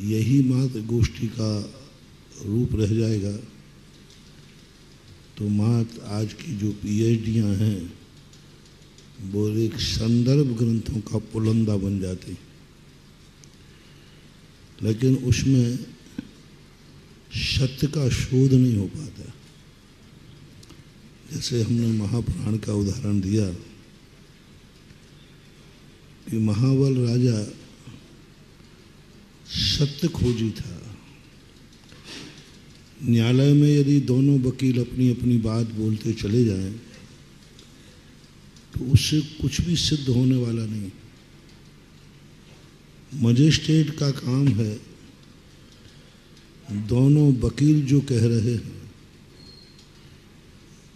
यही मात्र गोष्ठी का रूप रह जाएगा तो मात्र आज की जो PhDयाँ हैं वो एक संदर्भ ग्रंथों का पुलंदा बन जाती, लेकिन उसमें सत्य का शोध नहीं हो पाता। जैसे हमने महापुराण का उदाहरण दिया कि महाबल राजा सत्य खोजी था। न्यायालय में यदि दोनों वकील अपनी अपनी बात बोलते चले जाएं तो उससे कुछ भी सिद्ध होने वाला नहीं। मजिस्ट्रेट का काम है दोनों वकील जो कह रहे हैं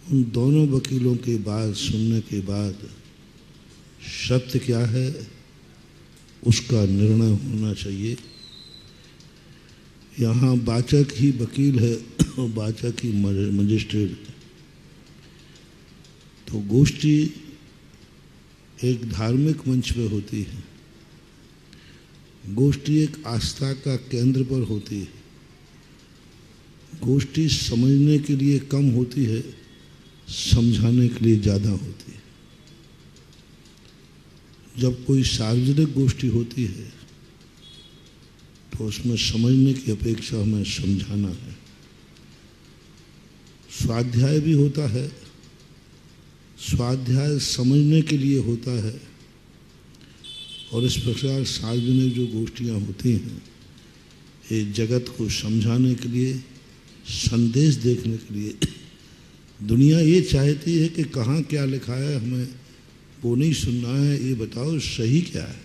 उन दोनों वकीलों की बात सुनने के बाद सत्य क्या है उसका निर्णय होना चाहिए। यहाँ वाचक ही वकील है और वाचक ही मजिस्ट्रेट है। तो गोष्ठी एक धार्मिक मंच पे होती है, गोष्ठी एक आस्था का केंद्र पर होती है, गोष्ठी समझने के लिए कम होती है, समझाने के लिए ज़्यादा होती है। जब कोई सार्वजनिक गोष्ठी होती है तो उसमें समझने की अपेक्षा हमें समझाना है। स्वाध्याय भी होता है, स्वाध्याय समझने के लिए होता है, और इस प्रकार सार्वजनिक जो गोष्ठियाँ होती हैं ये जगत को समझाने के लिए, संदेश देखने के लिए। दुनिया ये चाहती है कि कहाँ क्या लिखा है, हमें वो नहीं सुनना है, ये बताओ सही क्या है।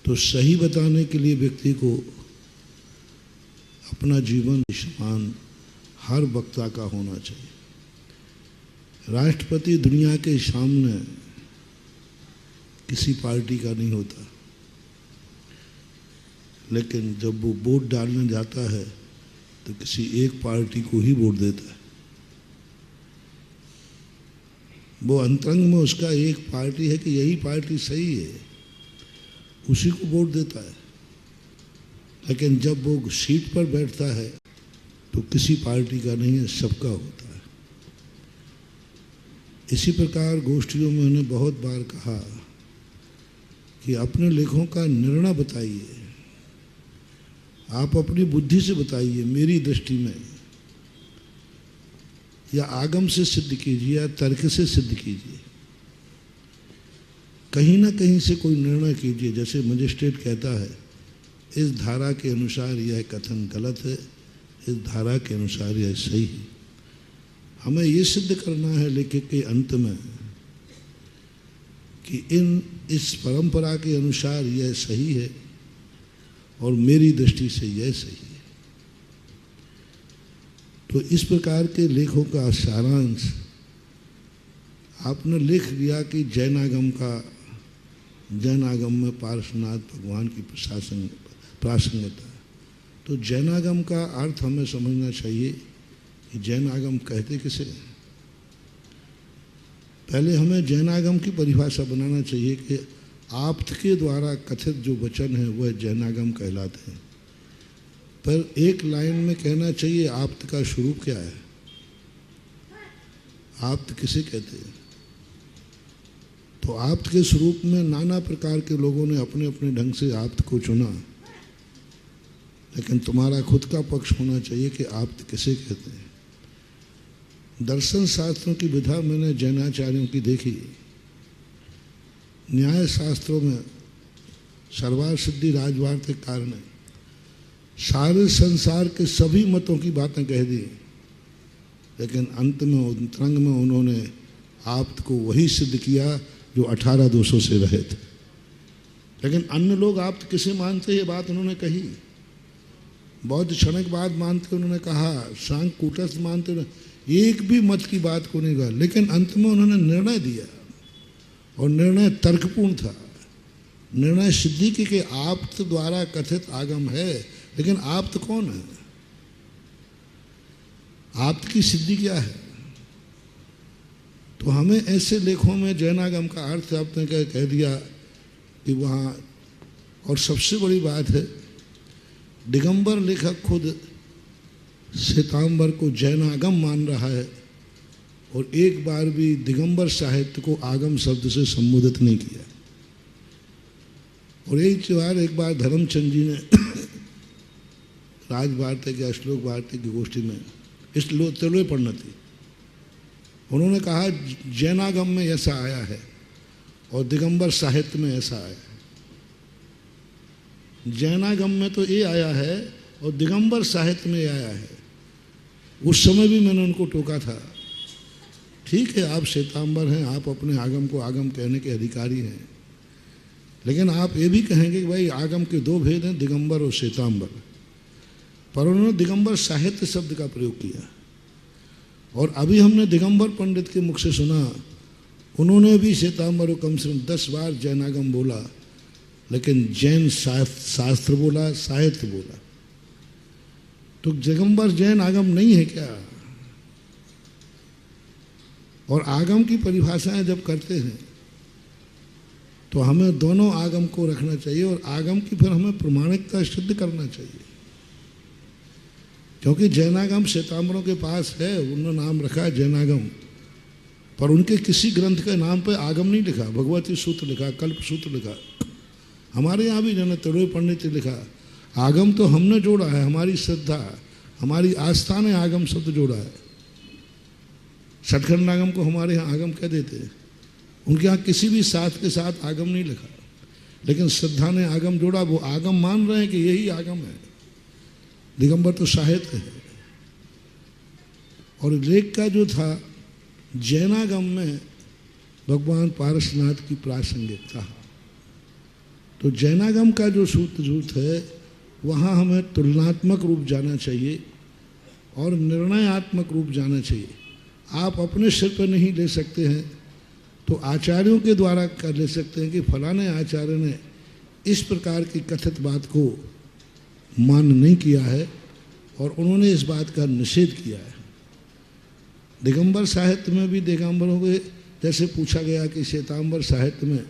तो सही बताने के लिए व्यक्ति को अपना जीवन समान हर वक्ता का होना चाहिए। राष्ट्रपति दुनिया के सामने किसी पार्टी का नहीं होता, लेकिन जब वो वोट डालने जाता है तो किसी एक पार्टी को ही वोट देता है। वो अंतरंग में उसका एक पार्टी है कि यही पार्टी सही है, उसी को वोट देता है। लेकिन जब वो सीट पर बैठता है तो किसी पार्टी का नहीं है, सबका होता है। इसी प्रकार गोष्ठियों में मैंने बहुत बार कहा कि अपने लेखों का निर्णय बताइए, आप अपनी बुद्धि से बताइए, मेरी दृष्टि में, या आगम से सिद्ध कीजिए या तर्क से सिद्ध कीजिए, कहीं ना कहीं से कोई निर्णय कीजिए। जैसे मजिस्ट्रेट कहता है इस धारा के अनुसार यह कथन गलत है, इस धारा के अनुसार यह सही है। हमें ये सिद्ध करना है लेखक के अंत में कि इस परंपरा के अनुसार यह सही है और मेरी दृष्टि से यह सही है। तो इस प्रकार के लेखों का सारांश आपने लिख दिया कि जैनागम में पार्श्वनाथ भगवान की प्रासंगिकता। तो जैनागम का अर्थ हमें समझना चाहिए कि जैनागम कहते किसे। पहले हमें जैनागम की परिभाषा बनाना चाहिए कि आप्त के द्वारा कथित जो वचन है वह जैनागम कहलाते हैं। पर एक लाइन में कहना चाहिए आप्त का स्वरूप क्या है, आप्त किसे कहते हैं। तो आप्त के स्वरूप में नाना प्रकार के लोगों ने अपने अपने ढंग से आप्त को चुना, लेकिन तुम्हारा खुद का पक्ष होना चाहिए कि आप्त किसे कहते हैं। दर्शन शास्त्रों की विधा मैंने जैनाचार्यों की देखी। न्याय शास्त्रों में सर्वार सिद्धि राजवार्तिक कारण सारे संसार के सभी मतों की बातें कह दी, लेकिन अंत में अंतरंग में उन्होंने आप्त को वही सिद्ध किया जो 18 दोषों से रहे थे। लेकिन अन्य लोग आप्त किसे मानते, ये बात उन्होंने कही। बौद्ध क्षणिकवाद मानते उन्होंने कहा, सांग कूटस्थ मानते, एक भी मत की बात को नहीं कहा। लेकिन अंत में उन्होंने निर्णय दिया और निर्णय तर्कपूर्ण था। निर्णय सिद्धि की कि आप्त द्वारा कथित आगम है, लेकिन आप्त कौन है, आप्त की सिद्धि क्या है। तो हमें ऐसे लेखों में जैनागम का अर्थ आपने कह दिया कि वहाँ। और सबसे बड़ी बात है, दिगंबर लेखक खुद श्वेतांबर को जैनागम मान रहा है और एक बार भी दिगंबर साहित्य को आगम शब्द से संबोधित नहीं किया। और एक बार धर्मचंद जी ने राज भारती या श्लोक भारती की गोष्ठी में इस तेलुए पढ़ना थी, उन्होंने कहा जैनागम में ऐसा आया है और दिगंबर साहित्य में ऐसा आया है। जैनागम में तो ये आया है और दिगंबर साहित्य में आया है। उस समय भी मैंने उनको टोका था, ठीक है आप श्वेतांबर हैं, आप अपने आगम को आगम कहने के अधिकारी हैं, लेकिन आप ये भी कहेंगे कि भाई आगम के दो भेद हैं, दिगंबर और श्वेतांबर। पर उन्होंने दिगंबर साहित्य शब्द का प्रयोग किया। और अभी हमने दिगंबर पंडित के मुख से सुना, उन्होंने भी श्वेतांबर को कम से कम 10 बार जैनागम बोला, लेकिन जैन शास्त्र बोला, साहित्य बोला। तो दिगंबर जैन आगम नहीं है क्या। और आगम की परिभाषाएं जब करते हैं तो हमें दोनों आगम को रखना चाहिए और आगम की फिर हमें प्रमाणिकता सिद्ध करना चाहिए। क्योंकि जैनागम श्वेतांबरों के पास है, उन्होंने नाम रखा है जैनागम, पर उनके किसी ग्रंथ के नाम पे आगम नहीं लिखा। भगवती सूत्र लिखा, कल्प सूत्र लिखा। हमारे यहाँ भी जन तरुए पंडित लिखा। आगम तो हमने जोड़ा है, हमारी श्रद्धा, हमारी आस्था ने आगम शब्द जोड़ा है। सटखंड आगम को हमारे यहाँ आगम कह देते हैं, उनके यहाँ किसी भी साथ के साथ आगम नहीं लिखा, लेकिन श्रद्धा ने आगम जोड़ा। वो आगम मान रहे हैं कि यही आगम है। दिगंबर तो साहित्य है। और लेख का जो था जैनागम में भगवान पारसनाथ की प्रासंगिकता, तो जैनागम का जो सूत्र है वहाँ हमें तुलनात्मक रूप जाना चाहिए और निर्णयात्मक रूप जाना चाहिए। आप अपने सिर पर नहीं ले सकते हैं तो आचार्यों के द्वारा कर ले सकते हैं कि फलाने आचार्य ने इस प्रकार की कथित बात को मान नहीं किया है और उन्होंने इस बात का निषेध किया है। दिगंबर साहित्य में भी दिगंबरों के जैसे पूछा गया कि श्वेतांबर साहित्य में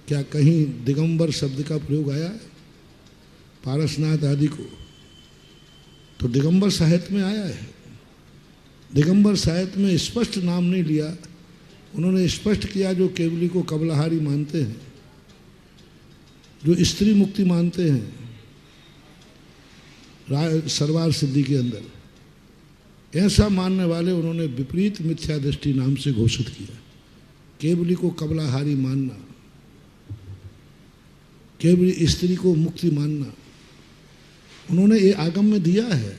क्या कहीं दिगंबर शब्द का प्रयोग आया है पारसनाथ आदि को, तो दिगंबर साहित्य में आया है। दिगंबर साहित्य में स्पष्ट नाम नहीं लिया, उन्होंने स्पष्ट किया जो केवली को कबलहारी मानते हैं, जो स्त्री मुक्ति मानते हैं सरवार सिद्धि के अंदर, ऐसा मानने वाले उन्होंने विपरीत मिथ्या दृष्टि नाम से घोषित किया। केवली को कबलाहारी मानना, केवली स्त्री को मुक्ति मानना, उन्होंने ये आगम में दिया है।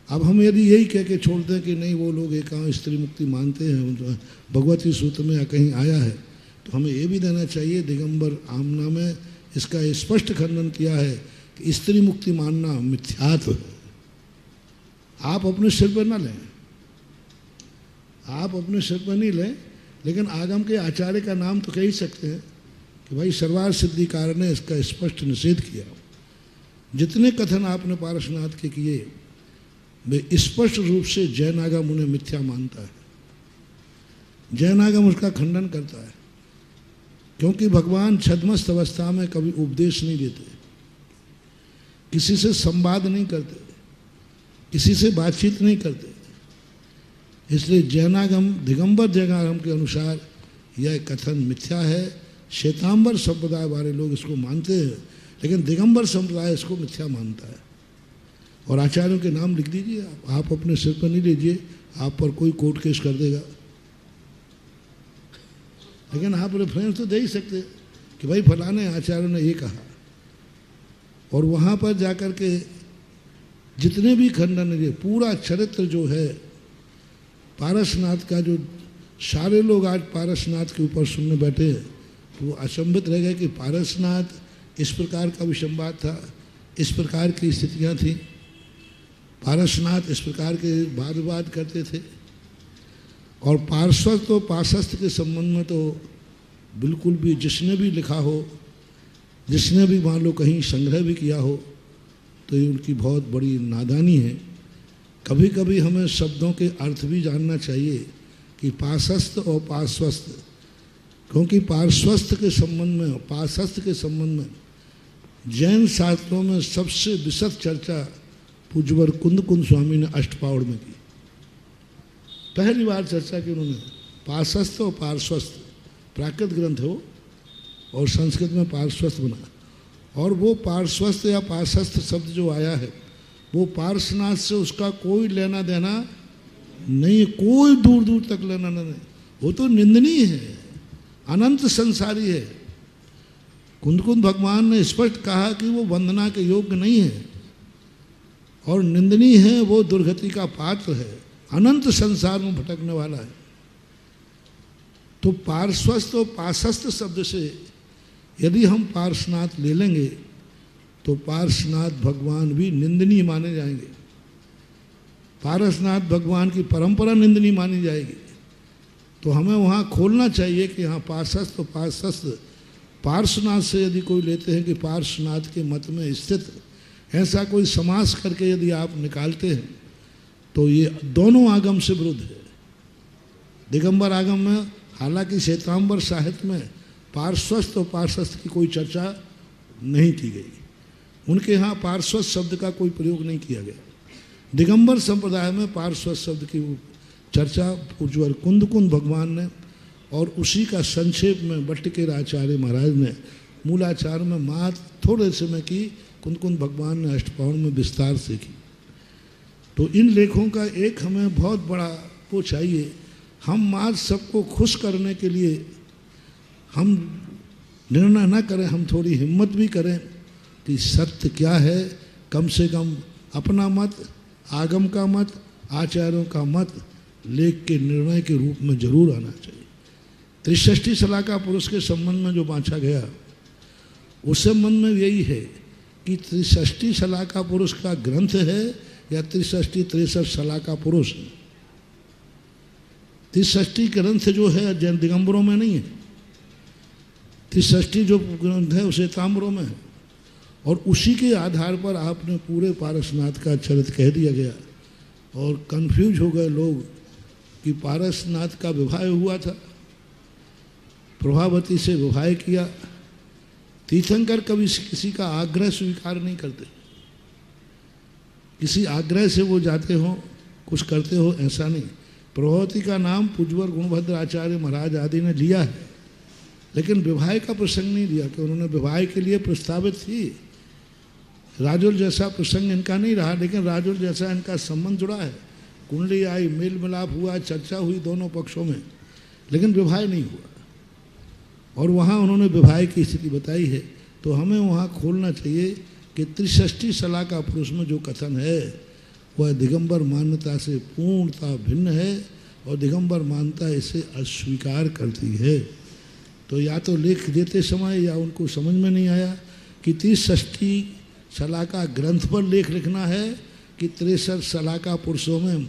अब हम यदि यही कह के छोड़ते हैं कि नहीं वो लोग एकांत स्त्री मुक्ति मानते हैं, भगवती सूत्र में या कहीं आया है, तो हमें ये भी देना चाहिए दिगंबर आमना में इसका स्पष्ट खंडन किया है कि स्त्री मुक्ति मानना मिथ्यात्व है। आप अपने सिर पर न लें, आप अपने सिर पर नहीं लें, लेकिन आगम के आचार्य का नाम तो कह ही सकते हैं कि भाई सर्वार सिद्धिकार ने इसका स्पष्ट निषेध किया। जितने कथन आपने पारसनाथ के किए वे स्पष्ट रूप से जैनागम उन्हें मिथ्या मानता है, जैनागम उसका खंडन करता है, क्योंकि भगवान छद्मस्त अवस्था में कभी उपदेश नहीं देते, किसी से संवाद नहीं करते, किसी से बातचीत नहीं करते। इसलिए जैनागम दिगंबर जैनागम के अनुसार यह कथन मिथ्या है। श्वेतांबर संप्रदाय वाले लोग इसको मानते हैं, लेकिन दिगंबर संप्रदाय इसको मिथ्या मानता है। और आचार्यों के नाम लिख दीजिए, आप अपने सिर पर नहीं लीजिए, आप पर कोई कोर्ट केस कर देगा, लेकिन आप रेफरेंस तो दे ही सकते कि भाई फलाने आचार्यों ने ये कहा। और वहाँ पर जाकर के जितने भी खंडन है, पूरा चरित्र जो है पारसनाथ का, जो सारे लोग आज पारसनाथ के ऊपर सुनने बैठे हैं तो वो अचंभित रह गए कि पारसनाथ इस प्रकार का विसंवाद था, इस प्रकार की स्थितियाँ थी, पारसनाथ इस प्रकार के वाद विवाद करते थे। और पार्श्वस्थ तो पार्श्वस्थ के संबंध में तो बिल्कुल भी जिसने भी लिखा हो, जिसने भी मान लो कहीं संग्रह भी किया हो, तो ये उनकी बहुत बड़ी नादानी है। कभी कभी हमें शब्दों के अर्थ भी जानना चाहिए कि पार्श्वस्थ और पार्श्वस्थ, क्योंकि पार्श्वस्थ के संबंध में, पार्श्वस्थ के संबंध में जैन शास्त्रों में सबसे विशद चर्चा पूज्यवर कुंद स्वामी ने अष्टपावड़ में की। पहली बार चर्चा की उन्होंने पार्श्वस्थ और पार्श्वस्थ, प्राकृत ग्रंथ हो और संस्कृत में पार्श्वस्थ बना। और वो पार्श्वस्थ या पार्श्वस्थ शब्द जो आया है वो पार्श्वनाथ से उसका कोई लेना देना नहीं, कोई दूर दूर तक लेना देना नहीं, वो तो निंदनीय है, अनंत संसारी है। कुंद भगवान ने स्पष्ट कहा कि वो वंदना के योग्य नहीं है और निंदनीय है, वो दुर्गति का पात्र है, अनंत संसार में भटकने वाला है। तो पार्श्वस्थ और पार्श्वस्थ शब्द से यदि हम पार्श्वनाथ ले लेंगे तो पार्श्वनाथ भगवान भी निंदनीय माने जाएंगे, पार्श्वनाथ भगवान की परंपरा निंदनीय मानी जाएगी। तो हमें वहाँ खोलना चाहिए कि हाँ पार्श्वस्थ तो पार्श्वस्थ, पार्श्वनाथ से यदि कोई लेते हैं कि पार्श्वनाथ के मत में स्थित, ऐसा कोई समास करके यदि आप निकालते हैं तो ये दोनों आगम से विरुद्ध है। दिगंबर आगम में हालांकि श्वेतांबर साहित्य में पार्श्वस्थ और पार्श्वस्थ की कोई चर्चा नहीं की गई, उनके यहाँ पार्श्वस्थ शब्द का कोई प्रयोग नहीं किया गया। दिगंबर संप्रदाय में पार्श्वस्थ शब्द की चर्चा पूज्यवर कुंद भगवान ने और उसी का संक्षेप में भट्टकेर आचार्य महाराज ने मूलाचार में मात्र थोड़े समय की कुंद भगवान ने अष्टपावड़ में विस्तार से की। तो इन लेखों का एक हमें बहुत बड़ा वो चाहिए, हम आज सबको खुश करने के लिए हम निर्णय न करें, हम थोड़ी हिम्मत भी करें कि सत्य क्या है। कम से कम अपना मत, आगम का मत, आचार्यों का मत लेख के निर्णय के रूप में जरूर आना चाहिए। त्रिषष्ठी शलाका पुरुष के संबंध में जो बांछा गया उस संबंध में यही है कि 63 शलाका पुरुष का ग्रंथ है या 63 शलाका पुरुष है। 63 ग्रंथ जो है जैन दिगंबरों में नहीं है, 63 जो ग्रंथ है उसे ताम्रों में है, और उसी के आधार पर आपने पूरे पारसनाथ का चरित्र कह दिया गया। और कंफ्यूज हो गए लोग कि पारसनाथ का विवाह हुआ था, प्रभावती से विवाह किया। तीर्थंकर कभी किसी का आग्रह स्वीकार नहीं करते, किसी आग्रह से वो जाते हो कुछ करते हो ऐसा नहीं। प्रभावती का नाम पूज्यवर गुणभद्र आचार्य महाराज आदि ने लिया है, लेकिन विवाह का प्रसंग नहीं लिया कि उन्होंने विवाह के लिए प्रस्तावित थी। राजुल जैसा प्रसंग इनका नहीं रहा, लेकिन राजुल जैसा इनका संबंध जुड़ा है। कुंडली आई, मेल मिलाप हुआ, चर्चा हुई दोनों पक्षों में, लेकिन विवाह नहीं हुआ। और वहाँ उन्होंने विवाह की स्थिति बताई है, तो हमें वहाँ खोलना चाहिए कि 63 शलाका पुरुष में जो कथन है वह दिगंबर मान्यता से पूर्णतः भिन्न है, और दिगंबर मान्यता इसे अस्वीकार करती है। तो या तो लेख देते समय या उनको समझ में नहीं आया कि 63 शलाका ग्रंथ पर लेख लिखना है कि 63 शलाका पुरुषों में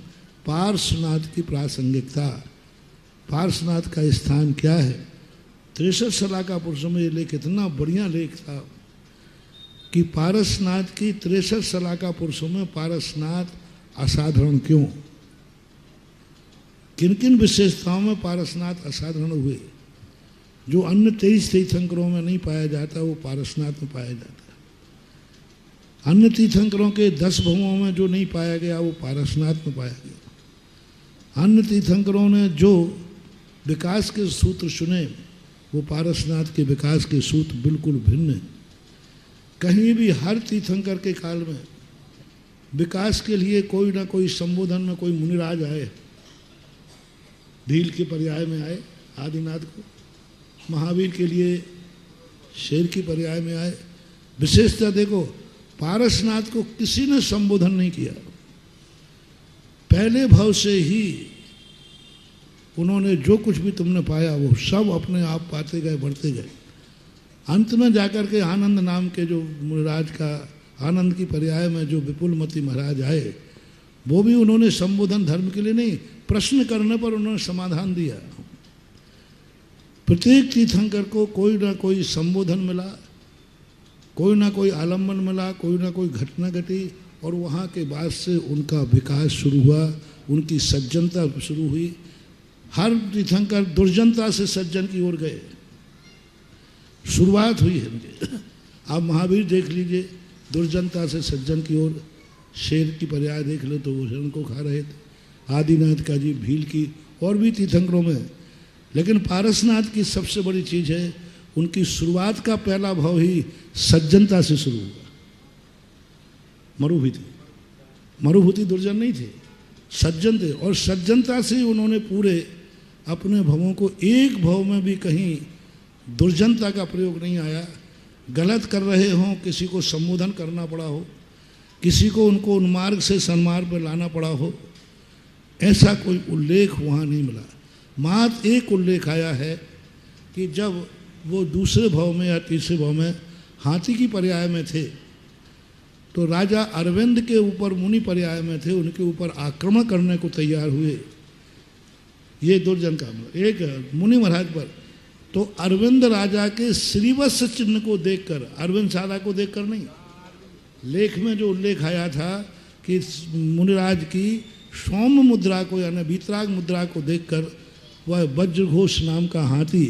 पार्श्वनाथ की प्रासंगिकता, पार्श्वनाथ का स्थान क्या है। 63 शलाका पुरुषों में ये लेख इतना बढ़िया लेख था कि पारसनाथ की 63 शलाका पुरुषों में पारसनाथ असाधारण क्यों, किन किन विशेषताओं में पारसनाथ असाधारण हुए, जो अन्य 23 तीर्थंकरों में नहीं पाया जाता वो पारसनाथ में पाया जाता है। अन्य तीर्थंकरों के 10 भवों में जो नहीं पाया गया वो पारसनाथ में पाया गया। अन्य तीर्थंकरों ने जो विकास के सूत्र चुने वो पारसनाथ के विकास के सूत्र बिल्कुल भिन्न हैं। कहीं भी हर तीर्थंकर के काल में विकास के लिए कोई ना कोई संबोधन में कोई मुनिराज आए, धील के पर्याय में आए आदिनाथ को, महावीर के लिए शेर की पर्याय में आए। विशेषता देखो, पारसनाथ को किसी ने संबोधन नहीं किया, पहले भाव से ही उन्होंने जो कुछ भी तुमने पाया वो सब अपने आप पाते गए, बढ़ते गए। अंत में जाकर के आनंद नाम के जो मुनिराज का, आनंद की पर्याय में जो विपुलमती महाराज आए, वो भी उन्होंने संबोधन धर्म के लिए नहीं, प्रश्न करने पर उन्होंने समाधान दिया। प्रत्येक तीर्थंकर को कोई ना कोई संबोधन मिला, कोई ना कोई आलम्बन मिला, कोई ना कोई घटना घटी, और वहाँ के बाद से उनका विकास शुरू हुआ, उनकी सज्जनता शुरू हुई। हर तीर्थंकर दुर्जनता से सज्जन की ओर गए, शुरुआत हुई है उनकी। आप महावीर देख लीजिए, दुर्जनता से सज्जन की ओर। शेर की पर्याय देख लो तो वो हिरण को खा रहे थे। आदिनाथ का जी भील की, और भी तीर्थंकरों में। लेकिन पारसनाथ की सबसे बड़ी चीज़ है उनकी शुरुआत का पहला भाव ही सज्जनता से शुरू हुआ। मरुभूति दुर्जन नहीं थे, सज्जन थे, और सज्जनता से उन्होंने पूरे अपने भवों को, एक भव में भी कहीं दुर्जनता का प्रयोग नहीं आया। गलत कर रहे हों, किसी को संबोधन करना पड़ा हो, किसी को उनको उन्मार्ग से सन्मार्ग पर लाना पड़ा हो, ऐसा कोई उल्लेख वहाँ नहीं मिला। मात्र एक उल्लेख आया है कि जब वो दूसरे भव में या तीसरे भव में हाथी की पर्याय में थे, तो राजा अरविंद के ऊपर मुनि पर्याय में थे, उनके ऊपर आक्रमण करने को तैयार हुए। ये दुर्जन का एक मुनि महाराज पर। तो अरविंद राजा के श्रीवत्स चिन्ह को देखकर, अरविंद शाला को देखकर नहीं, लेख में जो उल्लेख आया था कि मुनिराज की सौम्य मुद्रा को यानी वीतराग मुद्रा को देखकर वह वज्रघोष नाम का हाथी,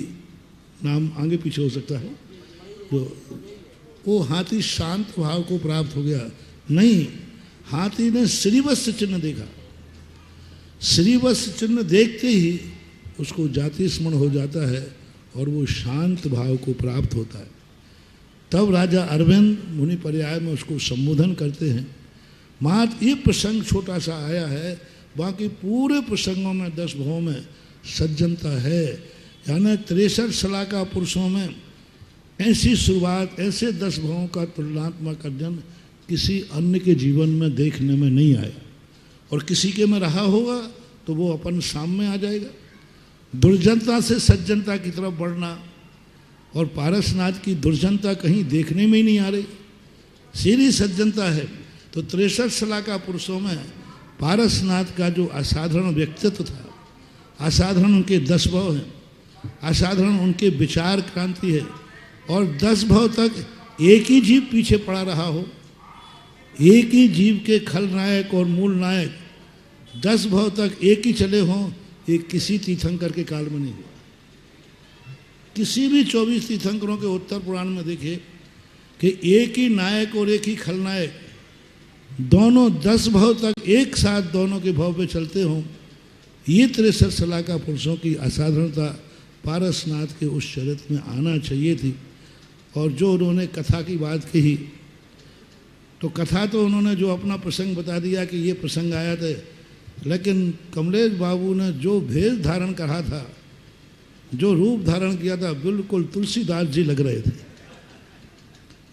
नाम आगे पीछे हो सकता है, तो वो हाथी शांत भाव को प्राप्त हो गया। नहीं, हाथी ने श्रीवत्स चिन्ह देखा, श्रीवत्स चिन्ह देखते ही उसको जाति स्मरण हो जाता है और वो शांत भाव को प्राप्त होता है। तब राजा अरविंद मुनि पर्याय में उसको संबोधन करते हैं। मात्र ये प्रसंग छोटा सा आया है, बाकी पूरे प्रसंगों में 10 भवों में सज्जनता है। यानी 63 शलाका पुरुषों में ऐसी शुरुआत, ऐसे 10 भवों का तुलनात्मक अध्ययन किसी अन्य के जीवन में देखने में नहीं आया, और किसी के में रहा होगा तो वो अपन सामने आ जाएगा। दुर्जनता से सज्जनता की तरफ बढ़ना, और पारसनाथ की दुर्जनता कहीं देखने में ही नहीं आ रही। सीधी सज्जनता है। तो 63 शलाका पुरुषों में पारसनाथ का जो असाधारण व्यक्तित्व था, असाधारण उनके 10 भाव हैं, असाधारण उनके विचार क्रांति है, और 10 भाव तक एक ही जीव पीछे पड़ा रहा हो, एक ही जीव के खलनायक और मूल नायक 10 भाव तक एक ही चले हों, ये किसी तीर्थंकर के काल में नहीं हुआ। किसी भी 24 तीर्थंकरों के उत्तर पुराण में देखिए कि एक ही नायक और एक ही खलनायक दोनों 10 भाव तक एक साथ दोनों के भाव पे चलते हों। ये 63 शलाका पुरुषों की असाधारणता पारसनाथ के उस चरित्र में आना चाहिए थी। और जो उन्होंने कथा की बात कही, तो कथा तो उन्होंने जो अपना प्रसंग बता दिया कि ये प्रसंग आया था, लेकिन कमलेश बाबू ने जो भेष धारण करा था, जो रूप धारण किया था, बिल्कुल तुलसीदास जी लग रहे थे।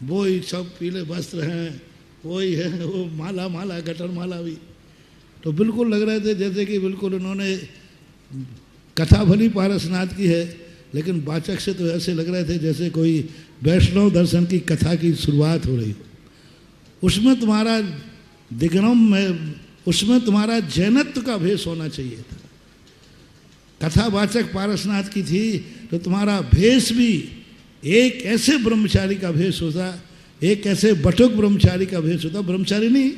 वो ही सब पीले वस्त्र हैं, वही है, वो माला माला गटर माला भी, तो बिल्कुल लग रहे थे जैसे कि बिल्कुल उन्होंने कथा भली पारसनाथ की है, लेकिन वाचक से तो ऐसे लग रहे थे जैसे कोई वैष्णव दर्शन की कथा की शुरुआत हो रही हो। उसमें तुम्हारा दिग्गम में, उसमें तुम्हारा जैनत्व का भेष होना चाहिए था। कथावाचक पारसनाथ की थी तो तुम्हारा भेष भी एक ऐसे ब्रह्मचारी का भेष होता, एक ऐसे बटुक ब्रह्मचारी का भेष होता, ब्रह्मचारी नहीं,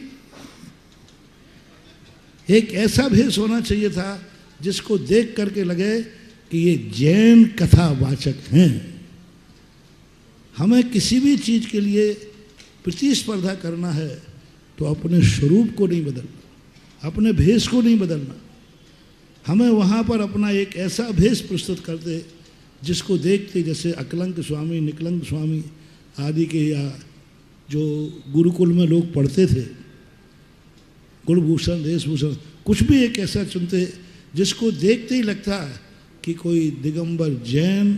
एक ऐसा भेष होना चाहिए था जिसको देख करके लगे कि ये जैन कथावाचक हैं। हमें किसी भी चीज के लिए प्रतिस्पर्धा करना है तो अपने स्वरूप को नहीं बदलना, अपने भेष को नहीं बदलना। हमें वहाँ पर अपना एक ऐसा भेष प्रस्तुत करते जिसको देखते, जैसे अकलंक स्वामी, निकलंक स्वामी आदि के, या जो गुरुकुल में लोग पढ़ते थे, कुलभूषण, देशभूषण, कुछ भी एक ऐसा चुनते जिसको देखते ही लगता कि कोई दिगंबर जैन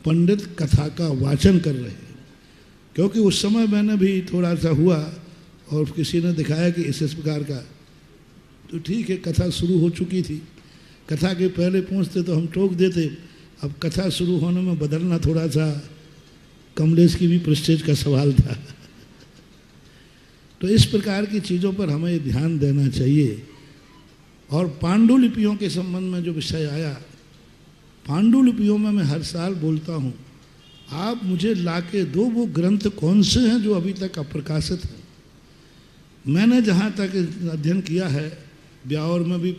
पंडित कथा का वाचन कर रहे हैं। क्योंकि उस समय मैंने भी थोड़ा सा हुआ और किसी ने दिखाया कि इस प्रकार का, तो ठीक है, कथा शुरू हो चुकी थी। कथा के पहले पहुंचते तो हम टोक देते, अब कथा शुरू होने में बदलना थोड़ा सा कमलेश की भी प्रेस्टीज का सवाल था। तो इस प्रकार की चीज़ों पर हमें ध्यान देना चाहिए। और पांडुलिपियों के संबंध में जो विषय आया, पांडुलिपियों में मैं हर साल बोलता हूँ, आप मुझे लाके दो वो ग्रंथ कौन से हैं जो अभी तक अप्रकाशित हैं। मैंने जहाँ तक अध्ययन किया है, ब्यावर में भी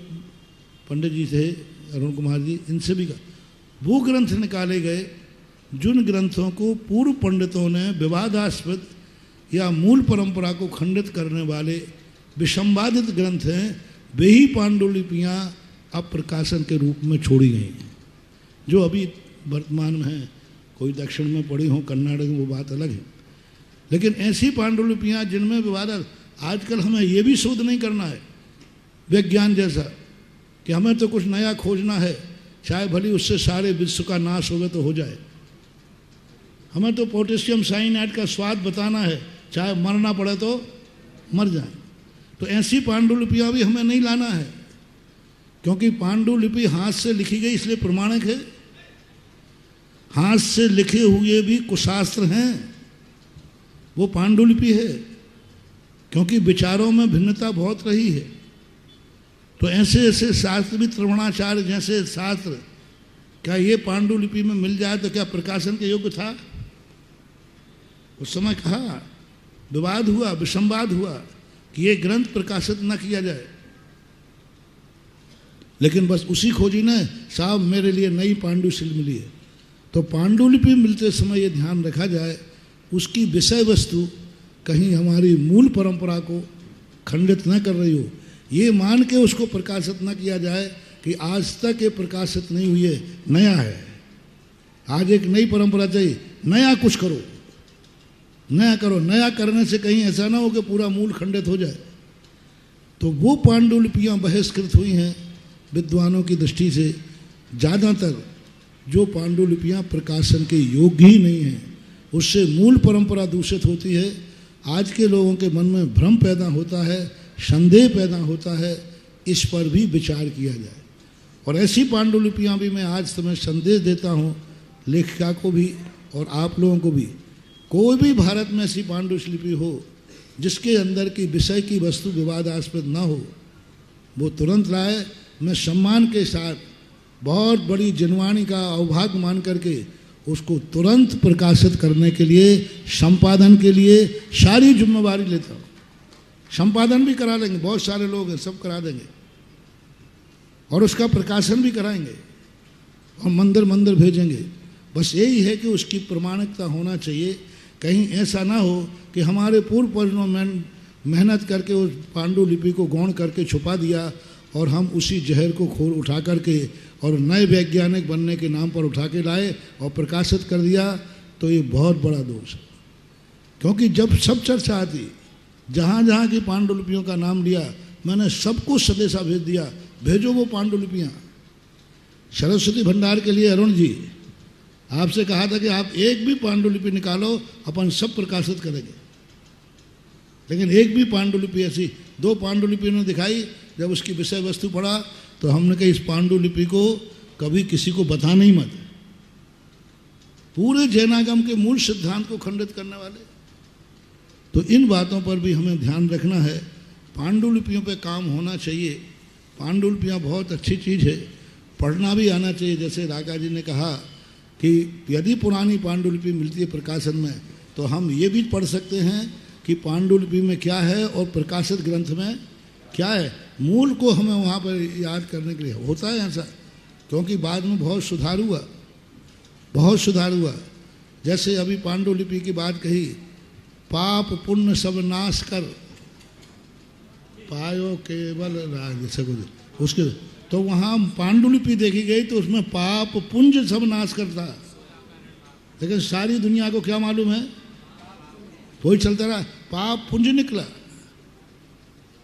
पंडित जी थे, अरुण कुमार जी, इनसे भी वो ग्रंथ निकाले गए जिन ग्रंथों को पूर्व पंडितों ने विवादास्पद या मूल परंपरा को खंडित करने वाले विसंवादित ग्रंथ हैं, वे ही पांडुलिपियाँ अब प्रकाशन के रूप में छोड़ी गई हैं, जो अभी वर्तमान में हैं। कोई दक्षिण में पड़ी हो, कर्नाटक में, वो बात अलग है, लेकिन ऐसी पांडुलिपियाँ जिनमें विवाद, आजकल हमें ये भी शोध नहीं करना है विज्ञान जैसा कि हमें तो कुछ नया खोजना है, चाहे भली उससे सारे विश्व का नाश होगा तो हो जाए। हमें तो पोटेशियम साइनाइड का स्वाद बताना है, चाहे मरना पड़े तो मर जाए। तो ऐसी पांडुलिपियाँ भी हमें नहीं लाना है, क्योंकि पांडुलिपि हाथ से लिखी गई इसलिए प्रमाणिक है। हाथ से लिखे हुए भी कुशास्त्र हैं, वो पांडुलिपि है, क्योंकि विचारों में भिन्नता बहुत रही है। तो ऐसे ऐसे शास्त्र भी, त्रिगुणाचार्य जैसे शास्त्र, क्या ये पांडुलिपि में मिल जाए तो क्या प्रकाशन के योग्य था? उस समय कहा, विवाद हुआ, विसंवाद हुआ कि ये ग्रंथ प्रकाशित न किया जाए, लेकिन बस उसी खोजी ने साहब मेरे लिए नई पांडुशिल मिली है। तो पांडुलिपि मिलते समय ये ध्यान रखा जाए उसकी विषय वस्तु कहीं हमारी मूल परंपरा को खंडित न कर रही हो, ये मान के उसको प्रकाशित न किया जाए कि आज तक ये प्रकाशित नहीं हुई है, नया है, आज एक नई परंपरा चाहिए, नया कुछ करो, नया करो। नया करने से कहीं ऐसा ना हो कि पूरा मूल खंडित हो जाए। तो वो पांडुलिपियाँ बहिष्कृत हुई हैं विद्वानों की दृष्टि से। ज़्यादातर जो पांडुलिपियाँ प्रकाशन के योग्य ही नहीं हैं, उससे मूल परंपरा दूषित होती है। आज के लोगों के मन में भ्रम पैदा होता है, संदेह पैदा होता है, इस पर भी विचार किया जाए। और ऐसी पांडुलिपियाँ भी मैं आज तुम्हें संदेश देता हूँ, लेखिका को भी और आप लोगों को भी, कोई भी भारत में ऐसी पांडुलिपि हो जिसके अंदर की विषय की वस्तु विवादास्पद ना हो, वो तुरंत लाए। मैं सम्मान के साथ बहुत बड़ी जनवाणी का अवभाग्य मान करके उसको तुरंत प्रकाशित करने के लिए, संपादन के लिए सारी जिम्मेवारी लेता हूँ। संपादन भी करा लेंगे, बहुत सारे लोग हैं, सब करा देंगे, और उसका प्रकाशन भी कराएंगे और मंदिर मंदिर भेजेंगे। बस यही है कि उसकी प्रमाणिकता होना चाहिए। कहीं ऐसा ना हो कि हमारे पूर्व पुरुषों ने मेहनत करके उस पांडुलिपि को गौण करके छुपा दिया और हम उसी जहर को खोल उठा करके और नए वैज्ञानिक बनने के नाम पर उठा के लाए और प्रकाशित कर दिया, तो ये बहुत बड़ा दोष है। क्योंकि जब सब चर्चा आती, जहाँ जहाँ की पांडुलिपियों का नाम लिया, मैंने सबको संदेशा भेज दिया, भेजो वो पांडुलिपियाँ। सरस्वती भंडार के लिए अरुण जी आपसे कहा था कि आप एक भी पांडुलिपि निकालो, अपन सब प्रकाशित करेंगे। लेकिन एक भी पांडुलिपि ऐसी, 2 पांडुलिपि ने दिखाई। जब उसकी विषय वस्तु पढ़ा तो हमने कहा इस पांडुलिपि को कभी किसी को बताना ही मत। पूरे जैनागम के मूल सिद्धांत को खंडित करने वाले। तो इन बातों पर भी हमें ध्यान रखना है। पांडुलिपियों पे काम होना चाहिए। पांडुलिपियाँ बहुत अच्छी चीज़ है, पढ़ना भी आना चाहिए। जैसे राका जी ने कहा कि यदि पुरानी पांडुलिपि मिलती है प्रकाशन में, तो हम ये भी पढ़ सकते हैं कि पांडुलिपि में क्या है और प्रकाशित ग्रंथ में क्या है। मूल को हमें वहाँ पर याद करने के लिए होता है ऐसा, क्योंकि बाद में बहुत सुधार हुआ, बहुत सुधार हुआ। जैसे अभी पांडुलिपि की बात कही, पाप पुण्य सब नाश कर पायो केवल राज सकुच, उसके तो वहाँ पांडुलिपि देखी गई तो उसमें पाप पुंज सब नाश करता। लेकिन सारी दुनिया को क्या मालूम है, वही चलता रहा, पाप पुंज निकला।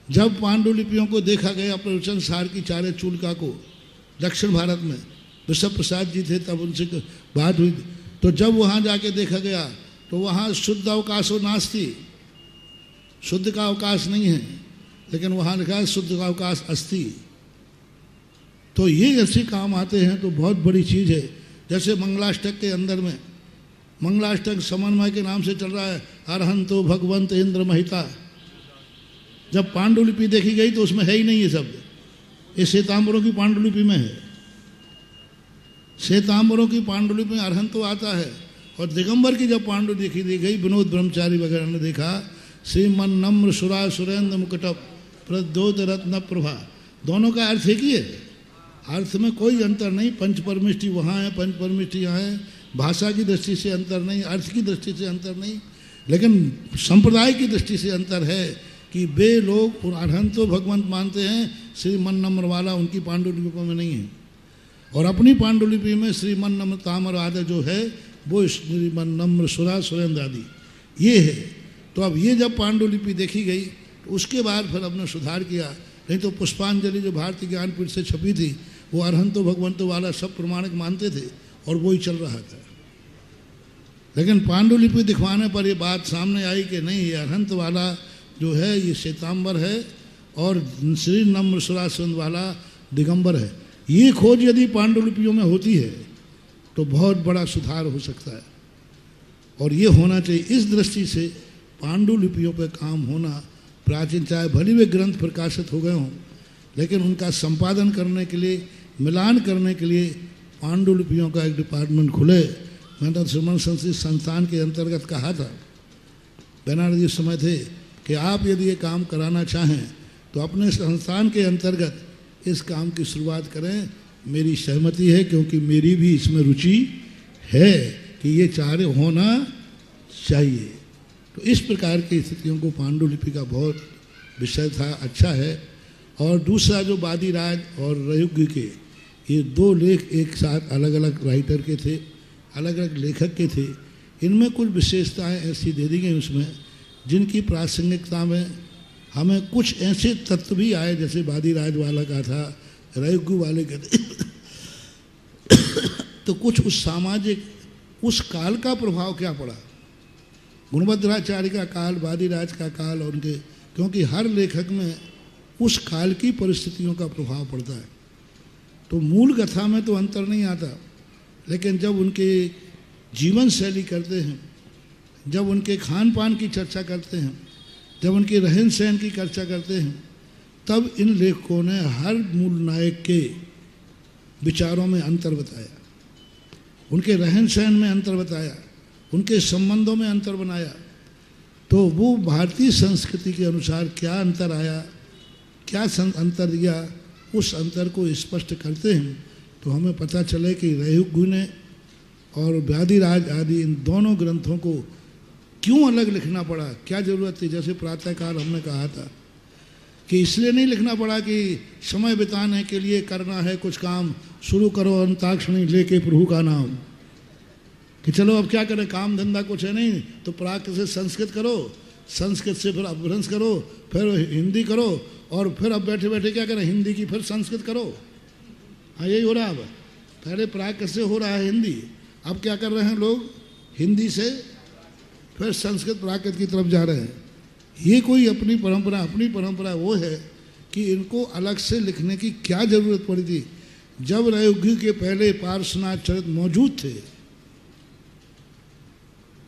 जब पांडुलिपियों को देखा गया प्रवचन सार की चारे चूलिका को दक्षिण भारत में, विश्व प्रसाद जी थे तब उनसे बात हुई, तो जब वहाँ जाके देखा गया तो वहाँ शुद्ध अवकाशो नास्ति, शुद्ध का अवकाश नहीं है, लेकिन वहाँ लिखा है शुद्ध का अवकाश अस्ति। तो ये ऐसे काम आते हैं तो बहुत बड़ी चीज़ है। जैसे मंगलाष्टक के अंदर में, मंगलाष्टक समन्वय के नाम से चल रहा है, अरहंतो भगवंत इंद्र महिता। जब पांडुलिपि देखी गई तो उसमें है ही नहीं ये शब्द। ये श्वेतांबरों की पांडुलिपि में है। श्वेतांबरों की पांडुलिपि में अरहंतो आता है। और दिगंबर की जब पांडुलिपि देखी गई, विनोद ब्रह्मचारी वगैरह ने देखा, श्रीमन नम्र सुरा सुरेंद्र मुकुटप प्रद्योत रत्न प्रभा, दोनों का अर्थ एक ही है। अर्थ में कोई अंतर नहीं। पंच परमिष्टि वहाँ है, पंच परमिष्टि यहाँ है। भाषा की दृष्टि से अंतर नहीं, अर्थ की दृष्टि से अंतर नहीं, लेकिन संप्रदाय की दृष्टि से अंतर है कि वे लोग अरहंतो भगवंत मानते हैं, श्रीमन नम्र वाला उनकी पांडुलिपि में नहीं है। और अपनी पांडुलिपि में श्रीमन नम्र ताम्र आदि जो है वो श्रीमन नम्र सुरा सुरेंद्र आदि ये है। तो अब ये जब पांडुलिपि देखी गई तो उसके बाद फिर हमने सुधार किया। नहीं तो पुष्पांजलि जो भारतीय ज्ञानपीठ से छपी थी वो अरहंतो भगवंतो वाला सब प्रमाणिक मानते थे और वो ही चल रहा था। लेकिन पांडुलिपि दिखवाने पर ये बात सामने आई कि नहीं, ये अरहंत वाला जो है ये श्वेतांबर है और श्री नम्र सुरासुंद वाला दिगंबर है। ये खोज यदि पांडुलिपियों में होती है तो बहुत बड़ा सुधार हो सकता है और ये होना चाहिए। इस दृष्टि से पांडुलिपियों पर काम होना प्राचीन, चाहे भले वे ग्रंथ प्रकाशित हो गए हों, लेकिन उनका संपादन करने के लिए, मिलान करने के लिए पांडुलिपियों का एक डिपार्टमेंट खुले। मैंने तो श्रीमन संस्कृत संस्थान के अंतर्गत कहा था, बनारस जी समय थे, कि आप यदि ये काम कराना चाहें तो अपने संस्थान के अंतर्गत इस काम की शुरुआत करें। मेरी सहमति है, क्योंकि मेरी भी इसमें रुचि है कि ये चारे होना चाहिए। तो इस प्रकार की स्थितियों को पांडुलिपि का बहुत विषय था, अच्छा है। और दूसरा जो वादिराज और रयुग्य के ये 2 लेख एक साथ अलग अलग राइटर के थे, अलग अलग लेखक के थे। इनमें कुछ विशेषताएं ऐसी दे दी गई उसमें जिनकी प्रासंगिकता में हमें कुछ ऐसे तत्व भी आए, जैसे वादिराज वाला का था, रयुग्य वाले का तो कुछ उस सामाजिक उस काल का प्रभाव क्या पड़ा, गुणभद्राचार्य का काल, वादिराज का काल और उनके, क्योंकि हर लेखक में उस काल की परिस्थितियों का प्रभाव पड़ता है। तो मूल कथा में तो अंतर नहीं आता, लेकिन जब उनके जीवन शैली करते हैं जब उनके खान पान की चर्चा करते हैं, जब उनके रहन सहन की चर्चा करते हैं, तब इन लेखकों ने हर मूल नायक के विचारों में अंतर बताया, उनके रहन सहन में अंतर बताया, उनके संबंधों में अंतर बनाया। तो वो भारतीय संस्कृति के अनुसार क्या अंतर आया, क्या अंतर दिया, उस अंतर को स्पष्ट करते हैं तो हमें पता चले कि रयुगु ने और व्याधिराज आदि इन दोनों ग्रंथों को क्यों अलग लिखना पड़ा, क्या जरूरत थी। जैसे प्रातःकाल हमने कहा था कि इसलिए नहीं लिखना पड़ा कि समय बिताने के लिए करना है कुछ काम, शुरू करो अंताक्षरी लेके प्रभु का नाम, कि चलो अब क्या करें, काम धंधा कुछ है नहीं तो प्राकृत से संस्कृत करो, संस्कृत से फिर अपभ्रंश करो, फिर हिंदी करो, और फिर अब बैठे बैठे क्या करें, हिंदी की फिर संस्कृत करो। हाँ, यही हो रहा है। अब पहले प्राकृत से हो रहा है हिंदी, अब क्या कर रहे हैं लोग, हिंदी से फिर संस्कृत प्राकृत की तरफ जा रहे हैं। ये कोई अपनी परंपरा वो है कि इनको अलग से लिखने की क्या जरूरत पड़ी थी। जब रयुगु के पहले पार्श्वनाथ चरित मौजूद थे,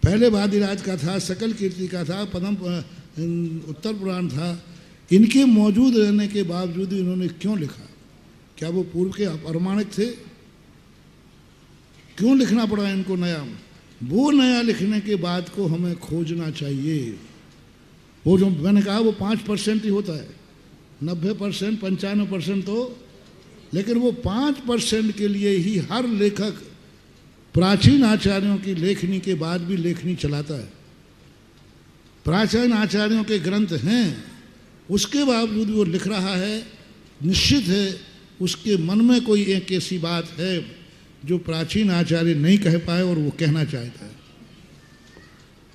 पहले वादिराज का था, सकल कीर्ति का था, पद्म उत्तर पुराण था, इनके मौजूद रहने के बावजूद इन्होंने क्यों लिखा? क्या वो पूर्व के अप्रमाणिक थे? क्यों लिखना पड़ा इनको नया? वो नया लिखने के बाद को हमें खोजना चाहिए। वो जो मैंने कहा वो 5% ही होता है, 90% 95% तो, लेकिन वो 5% के लिए ही हर लेखक प्राचीन आचार्यों की लेखनी के बाद भी लेखनी चलाता है। प्राचीन आचार्यों के ग्रंथ हैं, उसके बावजूद वो लिख रहा है। निश्चित है उसके मन में कोई एक ऐसी बात है जो प्राचीन आचार्य नहीं कह पाए और वो कहना चाहता है।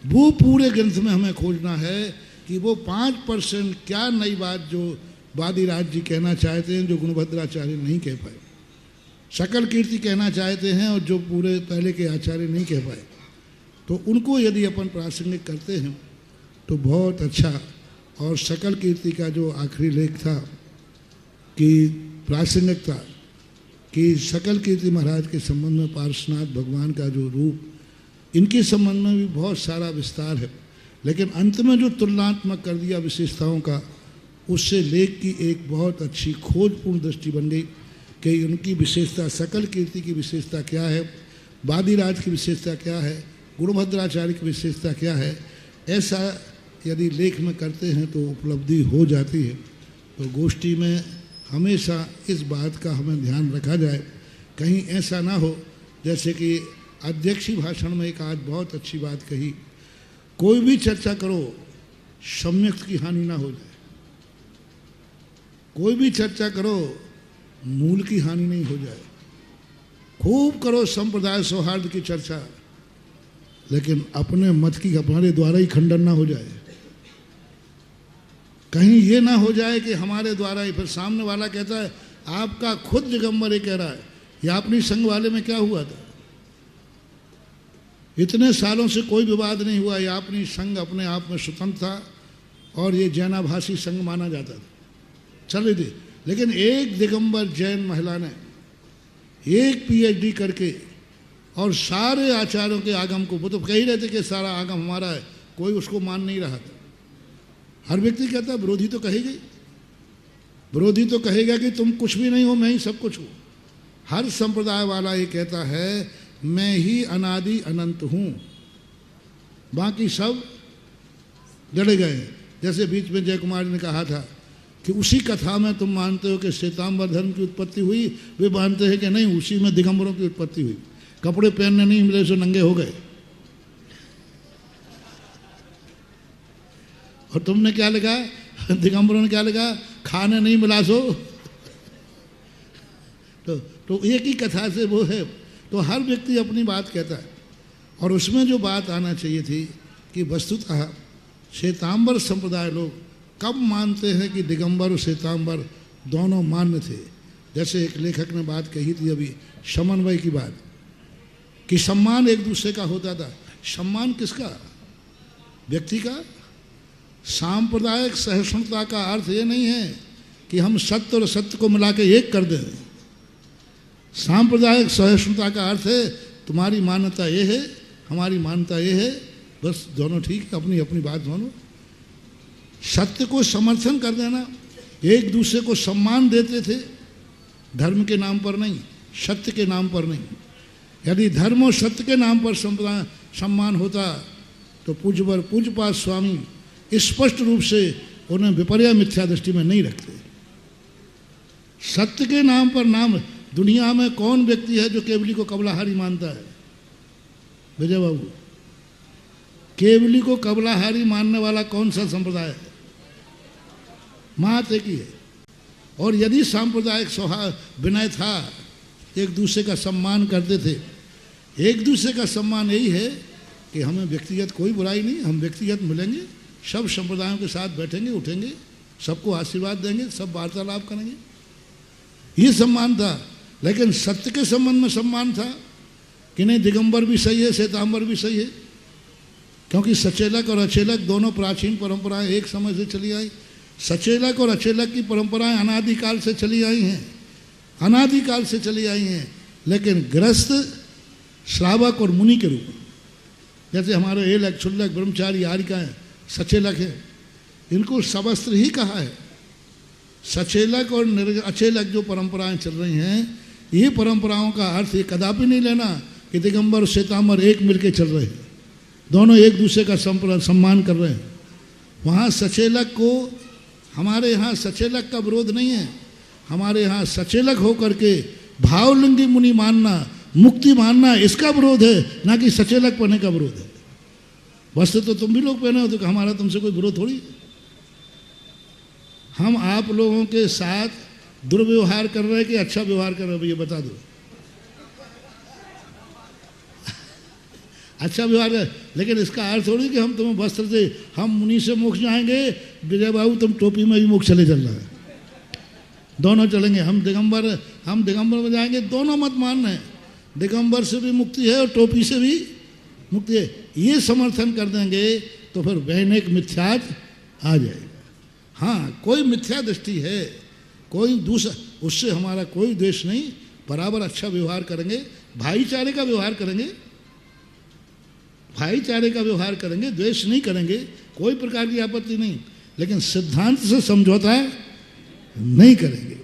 वो पूरे ग्रंथ में हमें खोजना है कि वो 5% क्या नई बात जो वादिराज जी कहना चाहते हैं, जो गुणभद्राचार्य नहीं कह पाए, सकल कीर्ति कहना चाहते हैं और जो पूरे पहले के आचार्य नहीं कह पाए, तो उनको यदि अपन प्रासंगिक करते हैं तो बहुत अच्छा। और सकल कीर्ति का जो आखिरी लेख था कि प्रासंगिक था कि सकल कीर्ति महाराज के संबंध में पार्श्वनाथ भगवान का जो रूप, इनके संबंध में भी बहुत सारा विस्तार है, लेकिन अंत में जो तुलनात्मक कर दिया विशेषताओं का, उससे लेख की एक बहुत अच्छी खोजपूर्ण दृष्टि बन गई कि उनकी विशेषता, सकल कीर्ति की विशेषता क्या है, वादिराज की विशेषता क्या है, गुणभद्राचार्य की विशेषता क्या है। ऐसा यदि लेख में करते हैं तो उपलब्धि हो जाती है। तो गोष्ठी में हमेशा इस बात का हमें ध्यान रखा जाए, कहीं ऐसा ना हो जैसे कि अध्यक्षी भाषण में एक आज बहुत अच्छी बात कही, कोई भी चर्चा करो सम्यक की हानि ना हो जाए, कोई भी चर्चा करो मूल की हानि नहीं हो जाए। खूब करो संप्रदाय सौहार्द की चर्चा, लेकिन अपने मत की हमारे द्वारा ही खंडन ना हो जाए। कहीं ये ना हो जाए कि हमारे द्वारा ही, फिर सामने वाला कहता है आपका खुद दिगंबर ये कह रहा है, या अपनी संघ वाले में क्या हुआ था, इतने सालों से कोई विवाद नहीं हुआ, या अपनी संघ अपने आप में स्वतंत्र था और ये जैनाभाषी संघ माना जाता था, चल दे। लेकिन एक दिगंबर जैन महिला ने एक PhD करके और सारे आचार्यों के आगम को, वो तो कह ही रहे थे कि सारा आगम हमारा है, कोई उसको मान नहीं रहा था। हर व्यक्ति कहता है, विरोधी तो कहेगा, विरोधी तो कहेगा कि तुम कुछ भी नहीं हो, मैं ही सब कुछ हूँ। हर संप्रदाय वाला ये कहता है मैं ही अनादि अनंत हूँ, बाकी सब जड़े गए। जैसे बीच में जय कुमार ने कहा था कि उसी कथा में तुम मानते हो कि श्वेतांबर धर्म की उत्पत्ति हुई, वे मानते हैं कि नहीं उसी में दिगंबरों की उत्पत्ति हुई, कपड़े पहनने नहीं मिले सो नंगे हो गए। और तुमने क्या लिखा, दिगंबरों ने क्या लिखा, खाने नहीं मिला सो। तो एक ही कथा से वो है। तो हर व्यक्ति अपनी बात कहता है, और उसमें जो बात आना चाहिए थी कि वस्तुतः श्वेतांबर संप्रदाय लोग कब मानते हैं कि दिगंबर और श्वेतांबर दोनों मान्य थे। जैसे एक लेखक ने बात कही थी अभी, समन्वय की बात, कि सम्मान एक दूसरे का होता था। सम्मान किसका? व्यक्ति का। सांप्रदायिक सहिष्णुता का अर्थ ये नहीं है कि हम सत्य और सत्य को मिला के एक कर दें। सांप्रदायिक सहिष्णुता का अर्थ है तुम्हारी मान्यता ये है, हमारी मान्यता ये है, बस दोनों ठीक है, अपनी अपनी बात मानो। सत्य को समर्थन कर देना, एक दूसरे को सम्मान देते थे, धर्म के नाम पर नहीं, सत्य के नाम पर नहीं। यदि धर्म और सत्य के नाम पर सम्मान होता तो पूज्यवर पूज्यपाद स्वामी स्पष्ट रूप से उन्हें विपर्य मिथ्या दृष्टि में नहीं रखते। सत्य के नाम पर नाम, दुनिया में कौन व्यक्ति है जो केवली को कबलाहारी मानता है? विजय बाबू, केवली को कबलाहारी मानने वाला कौन सा संप्रदाय है? मात एक ही है। और यदि सांप्रदायिक विनय था, एक दूसरे का सम्मान करते थे, एक दूसरे का सम्मान यही है कि हमें व्यक्तिगत कोई बुराई नहीं, हम व्यक्तिगत मिलेंगे, सब संप्रदायों के साथ बैठेंगे उठेंगे, सबको आशीर्वाद देंगे, सब वार्तालाप करेंगे, ये सम्मान था। लेकिन सत्य के संबंध में सम्मान था कि नहीं, दिगंबर भी सही है, श्वेतांबर भी सही है, क्योंकि सचेलक और अचेलक दोनों प्राचीन परंपराएं एक समय से चली आई। सचेलक और अचेलक की परंपराएं अनादिकाल से चली आई हैं, अनादिकाल से चली आई हैं। लेकिन गृहस्थ, श्रावक और मुनि के रूप में, जैसे हमारे एलक, क्षुल्लक, ब्रह्मचारी, आर्यिकाएं सचेलक है, इनको सबस्त्र ही कहा है। सचेलक और अचेलक जो परंपराएं चल रही हैं, ये परंपराओं का अर्थ ये कदापि नहीं लेना कि दिगंबर और श्वेतांबर एक मिलके चल रहे हैं, दोनों एक दूसरे का सम्मान कर रहे हैं। वहाँ सचेलक को, हमारे यहाँ सचेलक का विरोध नहीं है, हमारे यहाँ सचेलक होकर के भावलिंगी मुनि मानना, मुक्ति मानना, इसका विरोध है, ना कि सचेलक पहने का विरोध है। वस्त्र तो तुम भी लोग पहने हो, तो हमारा तुमसे कोई विरोध थोड़ी। हम आप लोगों के साथ दुर्व्यवहार कर रहे हैं कि अच्छा व्यवहार कर रहे हो, ये बता दो। अच्छा व्यवहार है, लेकिन इसका अर्थ थोड़ी कि हम तुम्हें वस्त्र से, हम मुनि से मोक्ष जाएंगे, विजय बाबू तुम टोपी में भी मोक्ष चले चल रहा है, दोनों चलेंगे। हम दिगंबर में जाएंगे, दोनों मत मान रहे हैं, दिगंबर से भी मुक्ति है और टोपी से भी मुक्ति है, ये समर्थन कर देंगे तो फिर वैनिक मिथ्यात आ जाएगा। हाँ, कोई मिथ्या दृष्टि है, कोई दूसरा, उससे हमारा कोई द्वेष नहीं, बराबर अच्छा व्यवहार करेंगे, भाईचारे का व्यवहार करेंगे, भाईचारे का व्यवहार करेंगे, द्वेष नहीं करेंगे, कोई प्रकार की आपत्ति नहीं, लेकिन सिद्धांत से समझौता नहीं करेंगे।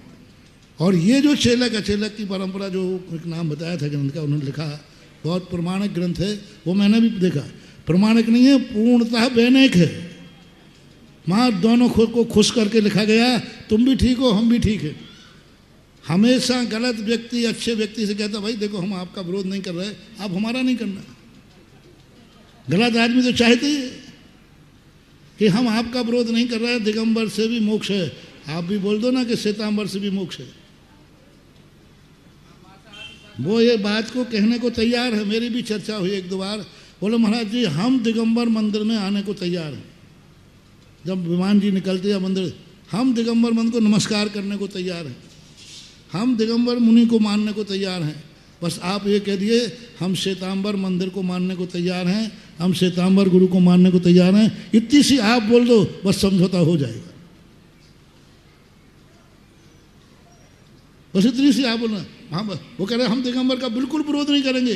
और ये जो चेलक अचेलक की परंपरा, जो एक नाम बताया था ग्रंथ का, उन्होंने लिखा, बहुत प्रमाणिक ग्रंथ है, वो मैंने भी देखा, प्रमाणिक नहीं है, पूर्णतः वैनिक है। वहाँ दोनों को खुश करके लिखा गया, तुम भी ठीक हो, हम भी ठीक है। हमेशा गलत व्यक्ति अच्छे व्यक्ति से कहता, भाई देखो हम आपका विरोध नहीं कर रहे, आप हमारा नहीं करना। गलत आदमी तो चाहते ही कि हम आपका विरोध नहीं कर रहे, दिगंबर से भी मोक्ष है, आप भी बोल दो ना कि श्वेतांबर से भी मोक्ष है। वो ये बात को कहने को तैयार है, मेरी भी चर्चा हुई एक दो बार, बोले महाराज जी हम दिगंबर मंदिर में आने को तैयार हैं। जब विमान जी निकलते हैं मंदिर, हम दिगंबर मंदिर को नमस्कार करने को तैयार हैं, हम दिगंबर मुनि को मानने को तैयार हैं। बस आप ये कह दिए हम श्वेतांबर मंदिर को मानने को तैयार हैं, हम श्वेतांबर गुरु को मानने को तैयार हैं, इतनी सी आप बोल दो, बस समझौता हो जाएगा। बस इतनी सी आप बोलना। हाँ, वो कह रहे हम दिगंबर का बिल्कुल विरोध नहीं करेंगे,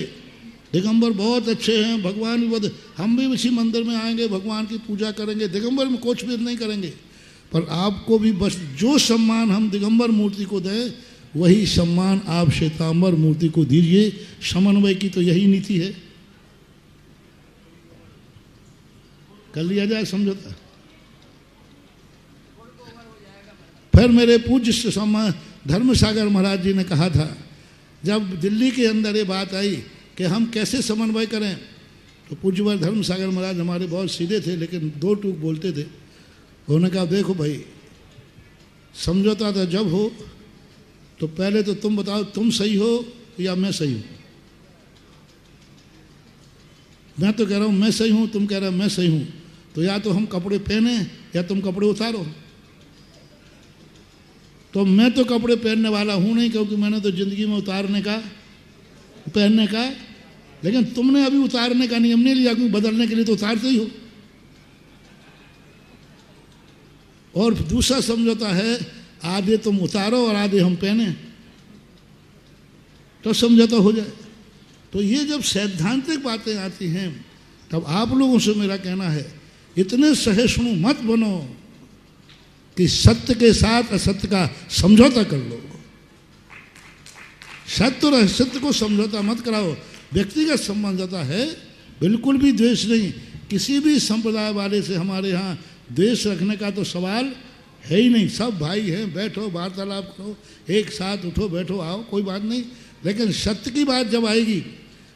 दिगंबर बहुत अच्छे हैं, भगवान भी बहुत, हम भी इसी मंदिर में आएंगे, भगवान की पूजा करेंगे, दिगंबर में कुछ भी नहीं करेंगे, पर आपको भी बस जो सम्मान हम दिगंबर मूर्ति को दें, वही सम्मान आप श्वेतांबर मूर्ति को दीजिए। समन्वय की तो यही नीति है, कर लिया जाए समझौता। फिर मेरे पूज्य धर्मसागर महाराज जी ने कहा था, जब दिल्ली के अंदर ये बात आई कि हम कैसे समन्वय करें, तो पूज्यवर धर्मसागर महाराज हमारे बहुत सीधे थे, लेकिन दो टूक बोलते थे। उन्होंने कहा देखो भाई, समझौता तो जब हो तो पहले तो तुम बताओ तुम सही हो या मैं सही हूँ। मैं तो कह रहा हूँ मैं सही हूँ, तुम कह रहे हो मैं सही हूँ, तो या तो हम कपड़े पहने या तुम कपड़े उतारो। तो मैं तो कपड़े पहनने वाला हूँ नहीं, क्योंकि मैंने तो जिंदगी में उतारने का, पहनने का, लेकिन तुमने अभी उतारने का नियम नहीं लिया, क्योंकि बदलने के लिए तो उतारते ही हो। और दूसरा समझौता है, आधे तुम उतारो और आधे हम पहने, तो समझौता हो जाए। तो ये जब सैद्धांतिक बातें आती हैं तब आप लोगों से मेरा कहना है, इतने सहिष्णु मत बनो कि सत्य के साथ असत्य का समझौता कर लो। सत्य और असत्य को समझौता मत कराओ। व्यक्तिगत समझौता है, बिल्कुल भी द्वेष नहीं। किसी भी संप्रदाय वाले से हमारे यहाँ द्वेष रखने का तो सवाल है ही नहीं। सब भाई हैं, बैठो वार्तालाप करो, एक साथ उठो बैठो आओ, कोई बात नहीं। लेकिन सत्य की बात जब आएगी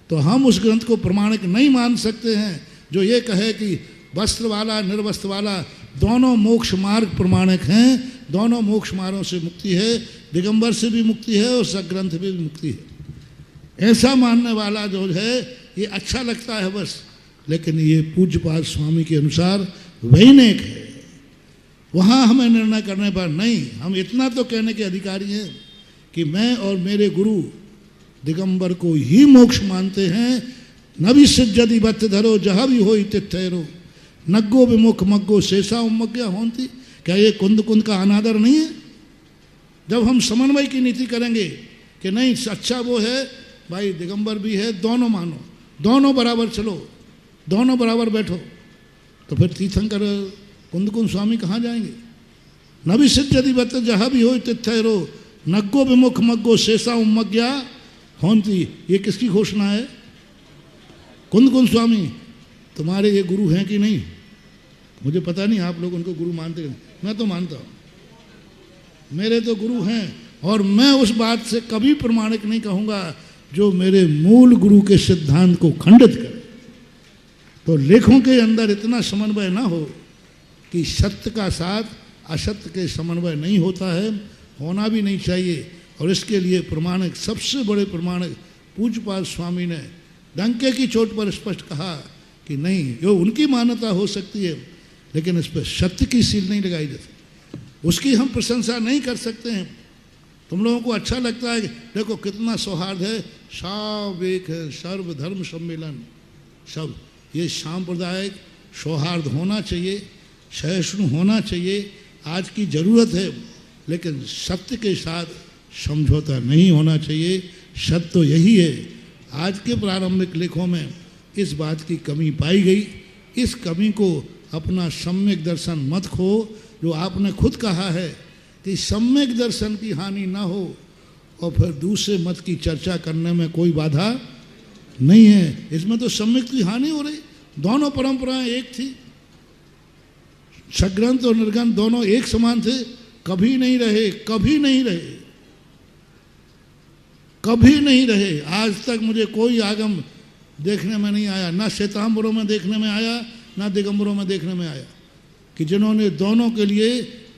तो हम उस ग्रंथ को प्रमाणिक नहीं मान सकते हैं जो ये कहे कि वस्त्र वाला निर्वस्त्र वाला दोनों मोक्ष मार्ग प्रमाणिक हैं, दोनों मोक्ष मार्गों से मुक्ति है, दिगंबर से भी मुक्ति है और सग्रंथ भी मुक्ति है। ऐसा मानने वाला जो है ये अच्छा लगता है बस, लेकिन ये पूज्यपाद स्वामी के अनुसार वैनिक है। वहाँ हमें निर्णय करने पर नहीं, हम इतना तो कहने के अधिकारी हैं कि मैं और मेरे गुरु दिगंबर को ही मोक्ष मानते हैं। नबी सिद्धि बत धरो जहाँ भी हो तिथरो नग्गो विमुख मग्गो शेषा उमग्या होती। क्या ये कुंद कुंद का अनादर नहीं है? जब हम समन्वय की नीति करेंगे कि नहीं अच्छा वो है भाई, दिगंबर भी है, दोनों मानो, दोनों बराबर चलो, दोनों बराबर बैठो, तो फिर तीर्थंकर कुंद कुंद स्वामी कहाँ जाएंगे? नबी सिद्धि बत जहाँ भी हो तिथरो नग्गो विमुख मग्गो शेषा उमग्या होती। ये किसकी घोषणा है? कुंद कुंद स्वामी। तुम्हारे ये गुरु हैं कि नहीं मुझे पता नहीं, आप लोग उनको गुरु मानते हैं, मैं तो मानता हूँ, मेरे तो गुरु हैं। और मैं उस बात से कभी प्रमाणिक नहीं कहूँगा जो मेरे मूल गुरु के सिद्धांत को खंडित करे। तो लेखों के अंदर इतना समन्वय ना हो कि सत्य का साथ असत्य के समन्वय नहीं होता है, होना भी नहीं चाहिए। और इसके लिए प्रमाणिक, सबसे बड़े प्रमाणिक पूज्यपाद स्वामी ने डंके की चोट पर स्पष्ट कहा कि नहीं, जो उनकी मान्यता हो सकती है लेकिन इस पर सत्य की सील नहीं लगाई जाती। उसकी हम प्रशंसा नहीं कर सकते हैं। तुम लोगों को अच्छा लगता है, देखो कितना सौहार्द है, सावेक है, सर्वधर्म सम्मेलन, सब ये सांप्रदायिक सौहार्द होना चाहिए, सहिष्णु होना चाहिए, आज की ज़रूरत है। लेकिन सत्य के साथ समझौता नहीं होना चाहिए। सत्य तो यही है। आज के प्रारंभिक लेखों में इस बात की कमी पाई गई। इस कमी को अपना सम्यक दर्शन मत खो। जो आपने खुद कहा है कि सम्यक दर्शन की हानि ना हो और फिर दूसरे मत की चर्चा करने में कोई बाधा नहीं है। इसमें तो सम्यक की हानि हो रही। दोनों परंपराएं एक थी, सग्रंथ और निर्ग्रंथ दोनों एक समान थे, कभी नहीं रहे, कभी नहीं रहे, कभी नहीं रहे। आज तक मुझे कोई आगम देखने में नहीं आया, ना श्वेतांबरों में देखने में आया, ना दिगंबरों में देखने में आया कि जिन्होंने दोनों के लिए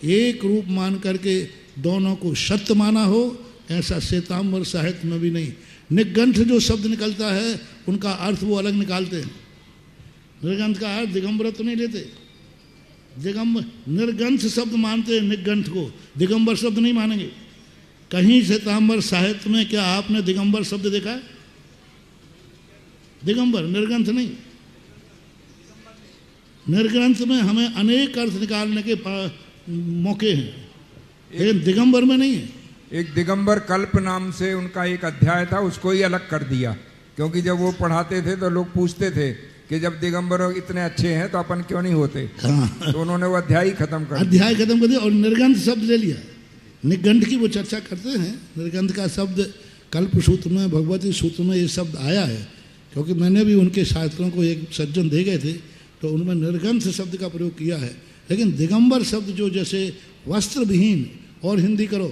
एक रूप मान करके दोनों को सत्य माना हो। ऐसा श्वेतांबर साहित्य में भी नहीं। निगंठ जो शब्द निकलता है उनका अर्थ वो अलग निकालते हैं। निर्गंथ का अर्थ दिगंबर तो नहीं लेते, दिगंबर निर्गंथ शब्द मानते हैं, निगंठ को दिगंबर शब्द नहीं मानेंगे। कहीं श्वेतांबर साहित्य में क्या आपने दिगंबर शब्द देखा है? दिगंबर, निर्ग्रंथ नहीं। निर्ग्रंथ में हमें अनेक अर्थ निकालने के मौके हैं, लेकिन दिगंबर में नहीं है। एक दिगंबर कल्प नाम से उनका एक अध्याय था, उसको ही अलग कर दिया, क्योंकि जब वो पढ़ाते थे तो लोग पूछते थे कि जब दिगंबर इतने अच्छे हैं तो अपन क्यों नहीं होते। हाँ। तो उन्होंने वो अध्याय ही खत्म कर दिया। अध्याय खत्म कर दिया और निर्ग्रंथ शब्द ले लिया। निगंठ की वो चर्चा करते हैं। निर्ग्रंथ का शब्द कल्प सूत्र में, भगवती सूत्र में ये शब्द आया है, क्योंकि मैंने भी उनके शास्त्रों को एक सज्जन दे गए थे तो उनमें निर्ग्रंथ शब्द का प्रयोग किया है। लेकिन दिगंबर शब्द जो जैसे वस्त्र विहीन, और हिंदी करो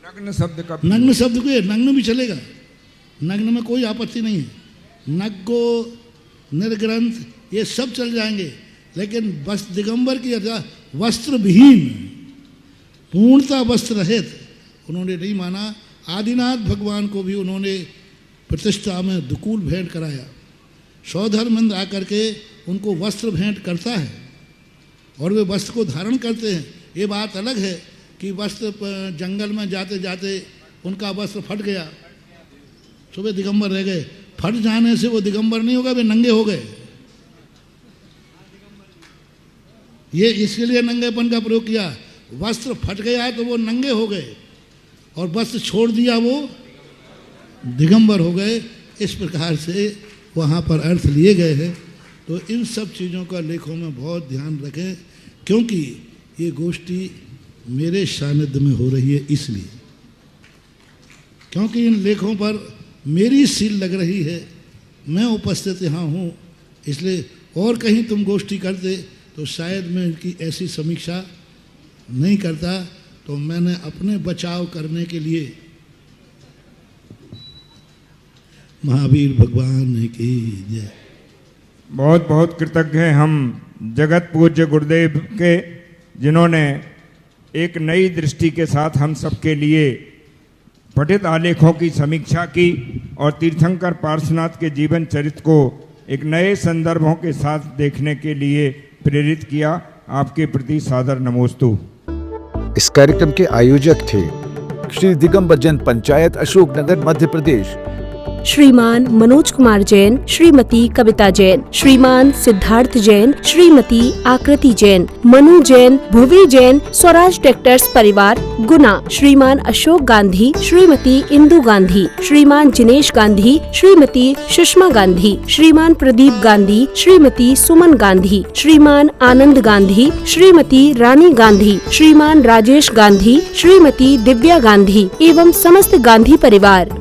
नग्न शब्द का, नग्न शब्द को नग्न भी चलेगा, नग्न में कोई आपत्ति नहीं है। नग्गो, निर्ग्रंथ ये सब चल जाएंगे, लेकिन बस दिगंबर की अर्थ वस्त्र विहीन, पूर्णता वस्त्र रहित उन्होंने नहीं माना। आदिनाथ भगवान को भी उन्होंने प्रतिष्ठा में दुकूल भेंट कराया। सौधर्मेंद्र आकर के उनको वस्त्र भेंट करता है और वे वस्त्र को धारण करते हैं। ये बात अलग है कि वस्त्र जंगल में जाते जाते उनका वस्त्र फट गया, सुबह दिगंबर रह गए। फट जाने से वो दिगंबर नहीं होगा, वे नंगे हो गए। ये इसके लिए नंगेपन का प्रयोग किया। वस्त्र फट गया तो वो नंगे हो गए और वस्त्र छोड़ दिया वो दिगंबर हो गए। इस प्रकार से वहाँ पर अर्थ लिए गए हैं। तो इन सब चीज़ों का लेखों में बहुत ध्यान रखें, क्योंकि ये गोष्ठी मेरे सानिध्य में हो रही है, इसलिए क्योंकि इन लेखों पर मेरी सील लग रही है, मैं उपस्थित यहाँ हूँ, इसलिए और कहीं तुम गोष्ठी करते तो शायद मैं इनकी ऐसी समीक्षा नहीं करता। तो मैंने अपने बचाव करने के लिए महावीर भगवान की जय। बहुत बहुत कृतज्ञ हैं हम जगत पूज्य गुरुदेव के, जिन्होंने एक नई दृष्टि के साथ हम सबके लिए पठित आलेखों की समीक्षा की और तीर्थंकर पार्श्वनाथ के जीवन चरित्र को एक नए संदर्भों के साथ देखने के लिए प्रेरित किया। आपके प्रति सादर नमोस्तु। इस कार्यक्रम के आयोजक थे श्री दिगंबर जैन पंचायत, अशोकनगर, मध्य प्रदेश। श्रीमान मनोज कुमार जैन, श्रीमती कविता जैन, श्रीमान सिद्धार्थ जैन, श्रीमती आकृति जैन, मनु जैन, भुवी जैन, स्वराज ट्रैक्टर्स परिवार, गुना। श्रीमान अशोक गांधी, श्रीमती इंदु गांधी, श्रीमान जिनेश गांधी, श्रीमती सुषमा गांधी, श्रीमान प्रदीप गांधी, श्रीमती सुमन गांधी, श्रीमान आनंद गांधी, श्रीमती रानी गांधी, श्रीमान राजेश गांधी, श्रीमती दिव्या गांधी एवं समस्त गांधी परिवार।